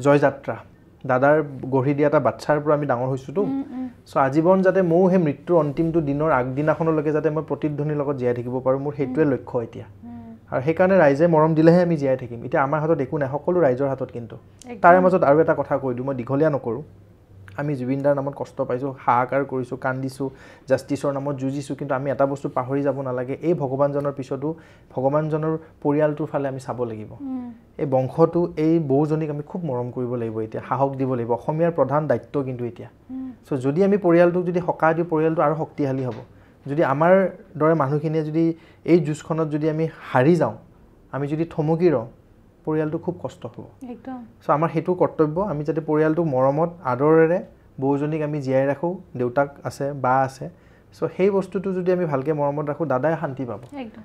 জয়যাত্ৰা দাদাৰ গঢ়ি দিয়া এটা বাচ্চাৰ পৰা আমি ডাঙৰ হৈছোঁতো চ' আজীৱন যাতে ময়ো সেই মৃত্যুৰ অন্তিমটো দিনৰ আগদিনাখনলৈকে যাতে মই প্ৰতিধ্বনিৰ লগত জীয়াই থাকিব পাৰোঁ মোৰ সেইটোৱে লক্ষ্য এতিয়া আৰু সেইকাৰণে ৰাইজে মৰম দিলেহে আমি জীয়াই থাকিম এতিয়া আমাৰ হাতত একো নাই সকলো ৰাইজৰ হাতত কিন্তু তাৰে মাজত আৰু এটা কথা কৈ দিওঁ মই দীঘলীয়া নকৰোঁ আমি জুবিনদাৰ নামত কষ্ট পাইছোঁ হাহাকাৰ কৰিছোঁ কান্দিছোঁ জাষ্টিছৰ নামত যুঁজিছোঁ কিন্তু আমি এটা বস্তু পাহৰি যাব নালাগে এই ভগৱানজনৰ পিছতো ভগৱানজনৰ পৰিয়ালটোৰ ফালে আমি চাব লাগিব এই বংশটো এই বৌজনীক আমি খুব মৰম কৰিব লাগিব এতিয়া সাহস দিব লাগিব অসমীয়াৰ প্ৰধান দায়িত্ব কিন্তু এতিয়া চ' যদি আমি পৰিয়ালটোক যদি সকাহ দিওঁ পৰিয়ালটো আৰু শক্তিশালী হ'ব যদি আমাৰ দৰে মানুহখিনিয়ে যদি এই যুঁজখনত যদি আমি হাৰি যাওঁ আমি যদি থমকি ৰওঁ পৰিয়ালটো খুব কষ্ট হ'ব একদম চ' আমাৰ সেইটো কৰ্তব্য আমি যাতে পৰিয়ালটোক মৰমত আদৰেৰে বৌজনীক আমি জীয়াই ৰাখোঁ দেউতাক আছে বা আছে চ' সেই বস্তুটো যদি আমি ভালকৈ মৰমত ৰাখোঁ দাদাই শান্তি পাব একদম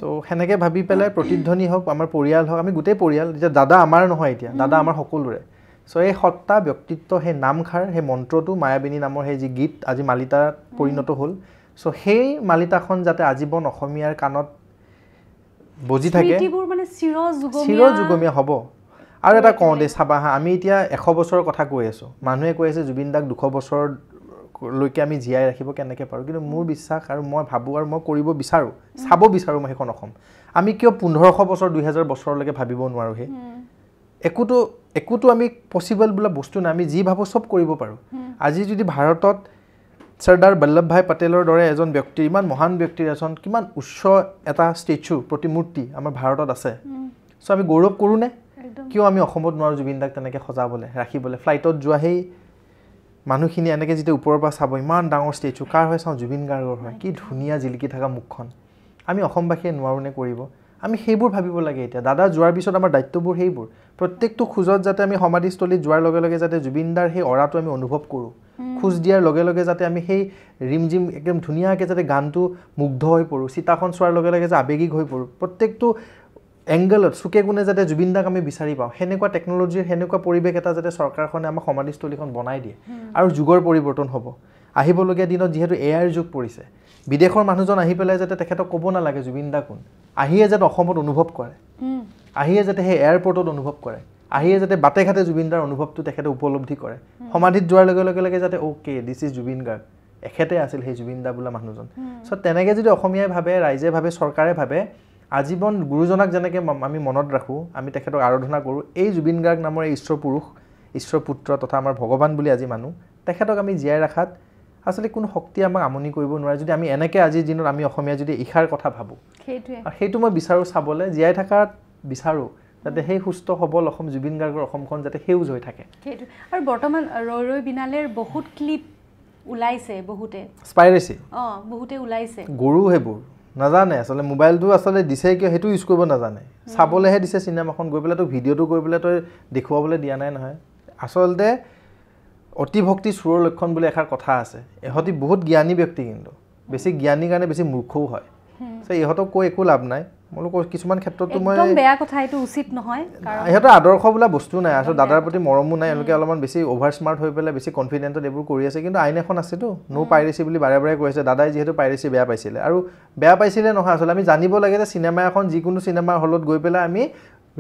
চ' সেনেকৈ ভাবি পেলাই প্ৰতিধ্বনি হওক আমাৰ পৰিয়াল হওক আমি গোটেই পৰিয়াল এতিয়া দাদা আমাৰ নহয় এতিয়া দাদা আমাৰ সকলোৰে চ' এই সত্তা ব্যক্তিত্ব সেই নামখাৰ সেই মন্ত্ৰটো মায়াবিনী নামৰ সেই যি গীত আজি মালিতাত পৰিণত হ'ল চ' সেই মালিতাখন যাতে আজীৱন অসমীয়াৰ কাণত বজি থাকে চিৰযুগমীয়া হ'ব আৰু এটা কওঁ দেই চাবা হা আমি এতিয়া 100 বছৰৰ কথা কৈ আছোঁ মানুহে কৈ আছে জুবিন দাক 200 বছৰলৈকে আমি জীয়াই ৰাখিব কেনেকৈ পাৰোঁ কিন্তু মোৰ বিশ্বাস আৰু মই ভাবোঁ আৰু মই কৰিব বিচাৰোঁ চাব বিচাৰোঁ মই সেইখন অসম আমি কিয় 1500 বছৰ 2000 বছৰলৈকে ভাবিব নোৱাৰোঁ সেই একোতো আমি পচিবল বোলা বস্তু নাই আমি যি ভাবোঁ চব কৰিব পাৰোঁ আজি যদি ভাৰতত চৰ্দাৰ বল্লভভাই পেটেলৰ দৰে এজন ব্যক্তি ইমান মহান ব্যক্তিৰ এজন কিমান উচ্চ এটা ষ্টেচু প্ৰতিমূৰ্তি আমাৰ ভাৰতত আছে চ' আমি গৌৰৱ কৰোঁনে কিয় আমি অসমত নোৱাৰোঁ জুবিন দাক তেনেকৈ সজাবলৈ ৰাখিবলৈ ফ্লাইটত যোৱা সেই মানুহখিনি এনেকৈ যেতিয়া ওপৰৰ পৰা চাব ইমান ডাঙৰ ষ্টেচু কাৰ হয় চাওঁ জুবিন গাৰ্গৰ হয় কি ধুনীয়া জিলিকি থকা মুখখন আমি অসমবাসীয়ে নোৱাৰোঁনে কৰিব আমি সেইবোৰ ভাবিব লাগে এতিয়া দাদা যোৱাৰ পিছত আমাৰ দায়িত্ববোৰ সেইবোৰ প্ৰত্যেকটো খোজত যাতে আমি সমাধিস্থলীত যোৱাৰ লগে লগে যাতে জুবিনদাৰ সেই অৰাটো আমি অনুভৱ কৰোঁ খোজ দিয়াৰ লগে লগে যাতে আমি সেই ৰিমজিম একদম ধুনীয়াকৈ যাতে গানটো মুগ্ধ হৈ পৰোঁ চিতাখন চোৱাৰ লগে লগে যে আৱেগিক হৈ পৰোঁ প্ৰত্যেকটো এংগলত চুকে কোণে যাতে জুবিন দাক আমি বিচাৰি পাওঁ সেনেকুৱা টেকন'লজিৰ সেনেকুৱা পৰিৱেশ এটা যাতে চৰকাৰখনে আমাৰ সমাধিস্থলীখন বনাই দিয়ে আৰু যুগৰ পৰিৱৰ্তন হ'ব আহিবলগীয়া দিনত যিহেতু এআইৰ যুগ পৰিছে বিদেশৰ মানুহজন আহি পেলাই যাতে তেখেতক ক'ব নালাগে জুবিন দা কোন আহিয়ে যাতে অসমত অনুভৱ কৰে আহিয়ে যাতে সেই এয়াৰপৰ্টত অনুভৱ কৰে আহিয়ে যাতে বাটে ঘাটে জুবিনদাৰ অনুভৱটো তেখেতে উপলব্ধি কৰে সমাধিত যোৱাৰ লগে লগে যাতে okay this is Zubeen Garg এখেতে আছিল সেই জুবিন দা বোলা মানুহজন চ' তেনেকৈ যদি অসমীয়াই ভাবে ৰাইজে ভাবে চৰকাৰে ভাবে আজীৱন গুৰুজনাক যেনেকৈ আমি মনত ৰাখোঁ আমি তেখেতক আৰাধনা কৰোঁ এই জুবিন গাৰ্গ নামৰ এই ঈশ্বৰ পুৰুষ ঈশ্বৰ পুত্ৰ তথা আমাৰ ভগৱান বুলি আজি মানুহ তেখেতক আমি জীয়াই ৰখাত আচলতে কোনো শক্তি আমাক আমনি কৰিব নোৱাৰে যদি আমি এনেকৈ আজিৰ দিনত আমি অসমীয়া যদি ইশাৰ কথা ভাবোঁ সেইটো মই বিচাৰোঁ চাবলৈ জীয়াই থকাত বিচাৰোঁ যাতে সেই সুস্থ সবল অসম জুবিন গাৰ্গৰ অসমখন যাতে সেউজ হৈ থাকে সেইটো আৰু বৰ্তমান ৰৈ বিনালেৰ বহুত ক্লিপ ওলাইছে বহুতে স্পাইৰেচি বহুতে ওলাইছে গৰু সেইবোৰ নাজানে আচলতে মোবাইলটো আচলতে দিছে কিয় সেইটো ইউজ কৰিব নাজানে চাবলৈহে দিছে চিনেমাখন গৈ পেলাই তোক ভিডিঅ'টো গৈ পেলাই তই দেখুৱাবলৈ দিয়া নাই নহয় আচলতে অতিভক্তি চুৰৰ লক্ষণ বুলি এষাৰ কথা আছে ইহঁতি বহুত জ্ঞানী ব্যক্তি কিন্তু বেছি জ্ঞানীৰ কাৰণে বেছি মূৰ্খও হয় ইহঁতক কৈ একো লাভ নাই মই কিছুমান ক্ষেত্ৰতো মই একদম বেয়া কথা এইটো উচিত নহয় কাৰণ ইহঁতৰ আদৰ্শ বোলা বস্তু নাই আচলতে দাদাৰ প্ৰতি মৰমো নাই এওঁলোকে অলপমান বেছি অভাৰ স্মাৰ্ট হৈ পেলাই বেছি কনফিডেণ্টত এইবোৰ কৰি আছে কিন্তু আইন এখন আছেতো নো পাইৰেচি বুলি বাৰে বাৰে কৈ আছে দাদাই যিহেতু পাইৰেচি বেয়া পাইছিলে আৰু বেয়া পাইছিলে নহয় আচলতে আমি জানিব লাগে যে চিনেমা এখন যিকোনো চিনেমা হলত গৈ পেলাই আমি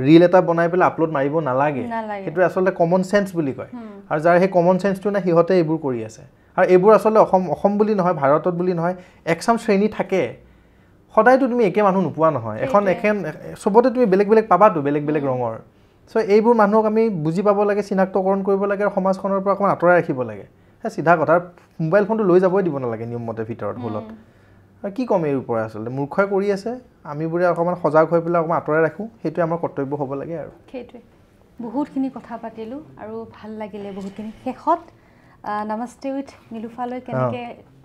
ৰিল এটা বনাই পেলাই আপলোড মাৰিব নালাগে সেইটো আচলতে কমন চেন্স বুলি কয় আৰু যাৰ সেই কমন চেন্সটো নাই সিহঁতে এইবোৰ কৰি আছে আৰু এইবোৰ আচলতে অসম বুলি নহয় ভাৰতত বুলি নহয় একচাম শ্ৰেণী থাকে সদায়তো তুমি একে মানুহ নোপোৱা নহয় এখন চবতে তুমি বেলেগ বেলেগ পাবাতো বেলেগ বেলেগ ৰঙৰ চ' এইবোৰ মানুহক আমি বুজি পাব লাগে চিনাক্তকৰণ কৰিব লাগে আৰু সমাজখনৰ পৰা অকণমান আঁতৰাই ৰাখিব লাগে চিধা কথা মোবাইল ফোনটো লৈ যাবই দিব নালাগে নিয়মমতে ভিতৰত ভুলত আৰু কি ক'ম এইৰ ওপৰত আচলতে মূৰ্খই কৰি আছে আমিবোৰে অকণমান সজাগ হৈ পেলাই অকণমান আঁতৰাই ৰাখোঁ সেইটোৱে আমাৰ কৰ্তব্য হ'ব লাগে আৰু সেইটোৱে বহুতখিনি কথা পাতিলোঁ আৰু ভাল লাগিলে বহুতখিনি শেষত নমস্তে উইথ নিলোফালৈ কেনেকৈ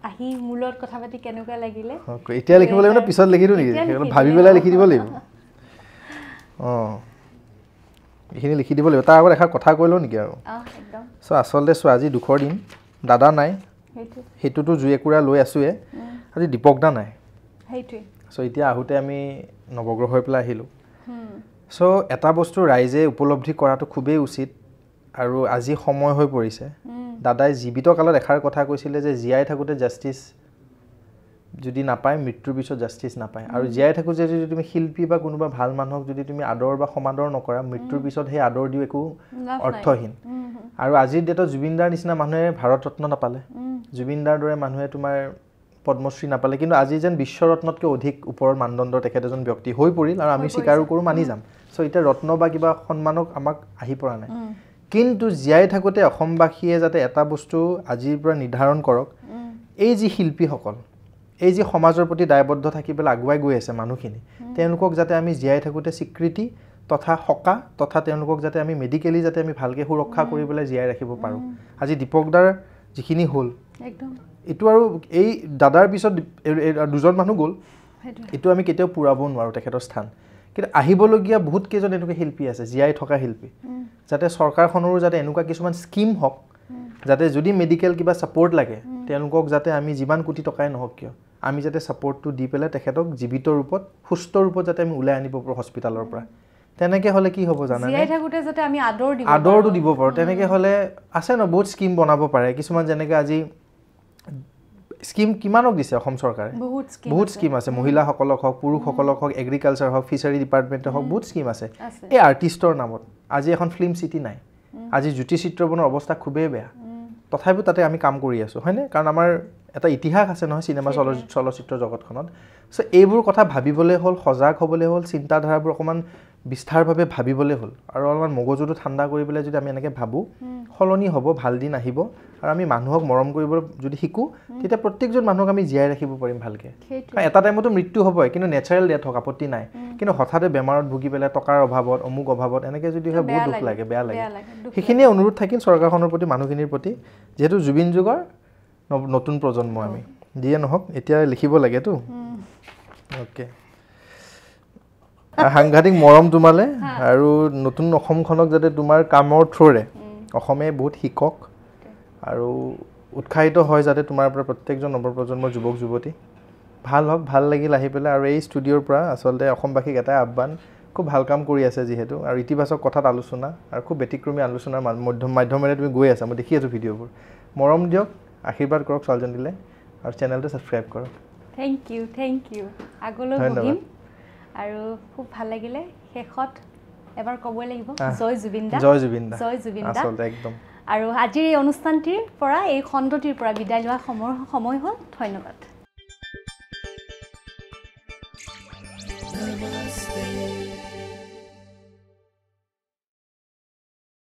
আহি মোৰ লগত কথা পাতি কেনেকুৱা লাগিলে এতিয়া লিখিব লাগিব নে পিছত লিখি দিওঁ নেকি ভাবি পেলাই লিখি দিব লাগিব অঁ এইখিনি লিখি দিব লাগিব তাৰ আগত এষাৰ কথা কৈ লওঁ নেকি আৰু একদম চ' আচলতে চোৱা আজি দুখৰ দিন দাদা নাই সেইটোতো জুই একুৰা লৈ আছোঁৱে আজি দীপক দা নাই সেইটোৱে চ' এতিয়া আহোঁতে আমি নৱগ্ৰহ হৈ পেলাই আহিলোঁ চ' এটা বস্তু ৰাইজে উপলব্ধি কৰাটো খুবেই উচিত আৰু আজি সময় হৈ পৰিছে দাদাই জীৱিত কালত এষাৰ কথা কৈছিলে যে জীয়াই থাকোঁতে জাষ্টিছ যদি নাপায় মৃত্যুৰ পিছত জাষ্টিছ নাপায় আৰু জীয়াই থাকোঁতে যদি তুমি শিল্পী বা কোনোবা ভাল মানুহক যদি তুমি আদৰ বা সমাদৰ নকৰা মৃত্যুৰ পিছত সেই আদৰ দিও একো অৰ্থহীন আৰু আজিৰ ডেটত জুবিন দাৰ নিচিনা মানুহে ভাৰত ৰত্ন নাপালে জুবিন দাৰ দৰে মানুহে তোমাৰ পদ্মশ্ৰী নাপালে কিন্তু আজি যেন বিশ্বৰত্নতকৈ অধিক ওপৰৰ মানদণ্ডৰ তেখেত এজন ব্যক্তি হৈ পৰিল আৰু আমি স্বীকাৰো কৰোঁ মানি যাম চ' এতিয়া ৰত্ন বা কিবা সন্মানক আমাক আহি পৰা নাই কিন্তু জীয়াই থাকোঁতে অসমবাসীয়ে যাতে এটা বস্তু আজিৰ পৰা নিৰ্ধাৰণ কৰক এই যি শিল্পীসকল এই যি সমাজৰ প্ৰতি দায়বদ্ধ থাকি পেলাই আগুৱাই গৈ আছে মানুহখিনি তেওঁলোকক যাতে আমি জীয়াই থাকোঁতে স্বীকৃতি তথা সকাহ তথা তেওঁলোকক যাতে আমি মেডিকেলি যাতে আমি ভালকৈ সুৰক্ষা কৰি পেলাই জীয়াই ৰাখিব পাৰোঁ আজি দীপকদাৰ যিখিনি হ'ল একদম এইটো আৰু এই দাদাৰ পিছত দুজন মানুহ গ'ল এইটো আমি কেতিয়াও পূৰাব নোৱাৰোঁ তেখেতৰ স্থান কিন্তু আহিবলগীয়া বহুত কেইজন এনেকুৱা শিল্পী আছে জীয়াই থকা শিল্পী যাতে চৰকাৰখনৰো যাতে এনেকুৱা কিছুমান স্কিম হওক যাতে যদি মেডিকেল কিবা ছাপৰ্ট লাগে তেওঁলোকক যাতে আমি যিমান কোটি টকাই নহওক কিয় আমি যাতে ছাপৰ্টটো দি পেলাই তেখেতক জীৱিত ৰূপত সুস্থ ৰূপত যাতে আমি ওলাই আনিব পাৰোঁ হস্পিটেলৰ পৰা তেনেকৈ হ'লে কি হ'ব জানানে আদৰটো দিব পাৰোঁ তেনেকৈ হ'লে আছে ন বহুত স্কিম বনাব পাৰে কিছুমান যেনেকৈ আজি স্কিম কিমানক দিছে অসম চৰকাৰে বহুত স্কিম আছে মহিলাসকলক হওক পুৰুষসকলক হওক এগ্ৰিকালচাৰ হওক ফিচাৰী ডিপাৰ্টমেণ্টৰ হওক বহুত স্কিম আছে এই আৰ্টিষ্টৰ নামত আজি এখন ফিল্ম চিটি নাই আজি জ্যোতি চিত্ৰবনৰ অৱস্থা খুবেই বেয়া তথাপিও তাতে আমি কাম কৰি আছোঁ হয়নে কাৰণ আমাৰ এটা ইতিহাস আছে নহয় চিনেমা চলচ্চিত্ৰ জগতখনত চ' এইবোৰ কথা ভাবিবলৈ হ'ল সজাগ হ'বলৈ হ'ল চিন্তাধাৰাবোৰ অকণমান বিস্তাৰভাৱে ভাবিবলৈ হ'ল আৰু অলপমান মগজুটো ঠাণ্ডা কৰি পেলাই যদি আমি এনেকৈ ভাবোঁ সলনি হ'ব ভাল দিন আহিব আৰু আমি মানুহক মৰম কৰিব যদি শিকোঁ তেতিয়া প্ৰত্যেকজন মানুহক আমি জীয়াই ৰাখিব পাৰিম ভালকৈ কাৰণ এটা টাইমতো মৃত্যু হ'বই কিন্তু নেচাৰেল ডেথ হওক আপত্তি নাই কিন্তু হঠাতে বেমাৰত ভুগি পেলাই টকাৰ অভাৱত অমুক অভাৱত এনেকৈ যদি হয় বহুত দুখ লাগে বেয়া লাগে সেইখিনিয়ে অনুৰোধ থাকিল চৰকাৰখনৰ প্ৰতি মানুহখিনিৰ প্ৰতি যিহেতু জুবিন যুগৰ নতুন প্ৰজন্ম আমি যিয়ে নহওক এতিয়া লিখিব লাগেতো অ'কে সাংঘাতিক মৰম তোমালে আৰু নতুন অসমখনক যাতে তোমাৰ কামৰ থ্ৰুৰে অসমে বহুত শিকক আৰু উৎসাহিত হয় যাতে তোমাৰ পৰা প্ৰত্যেকজন নৱপ্ৰজন্মৰ যুৱক যুৱতী ভাল হওক ভাল লাগিল আহি পেলাই আৰু এই ষ্টুডিঅ'ৰ পৰা আচলতে অসমবাসীক এটাই আহ্বান খুব ভাল কাম কৰি আছে যিহেতু আৰু ইতিবাচক কথাত আলোচনা আৰু খুব ব্যতিক্ৰমী আলোচনাৰ মাধ্যমেৰে তুমি গৈ আছা মই দেখি আছোঁ ভিডিঅ'বোৰ মৰম দিয়ক আশীৰ্বাদ কৰক ছোৱালীজনীলৈ আৰু চেনেলটো ছাবস্ক্ৰাইব কৰক থেংক ইউ আগলৈ বহিম আৰু খুব ভাল লাগিলে শেষত এবাৰ ক'বই লাগিব জয় জুবিন দা আচলতে একদম আৰু আজিৰ এই অনুষ্ঠানটিৰ পৰা এই খণ্ডটিৰ পৰা বিদায় লোৱা সময় হ'ল ধন্যবাদ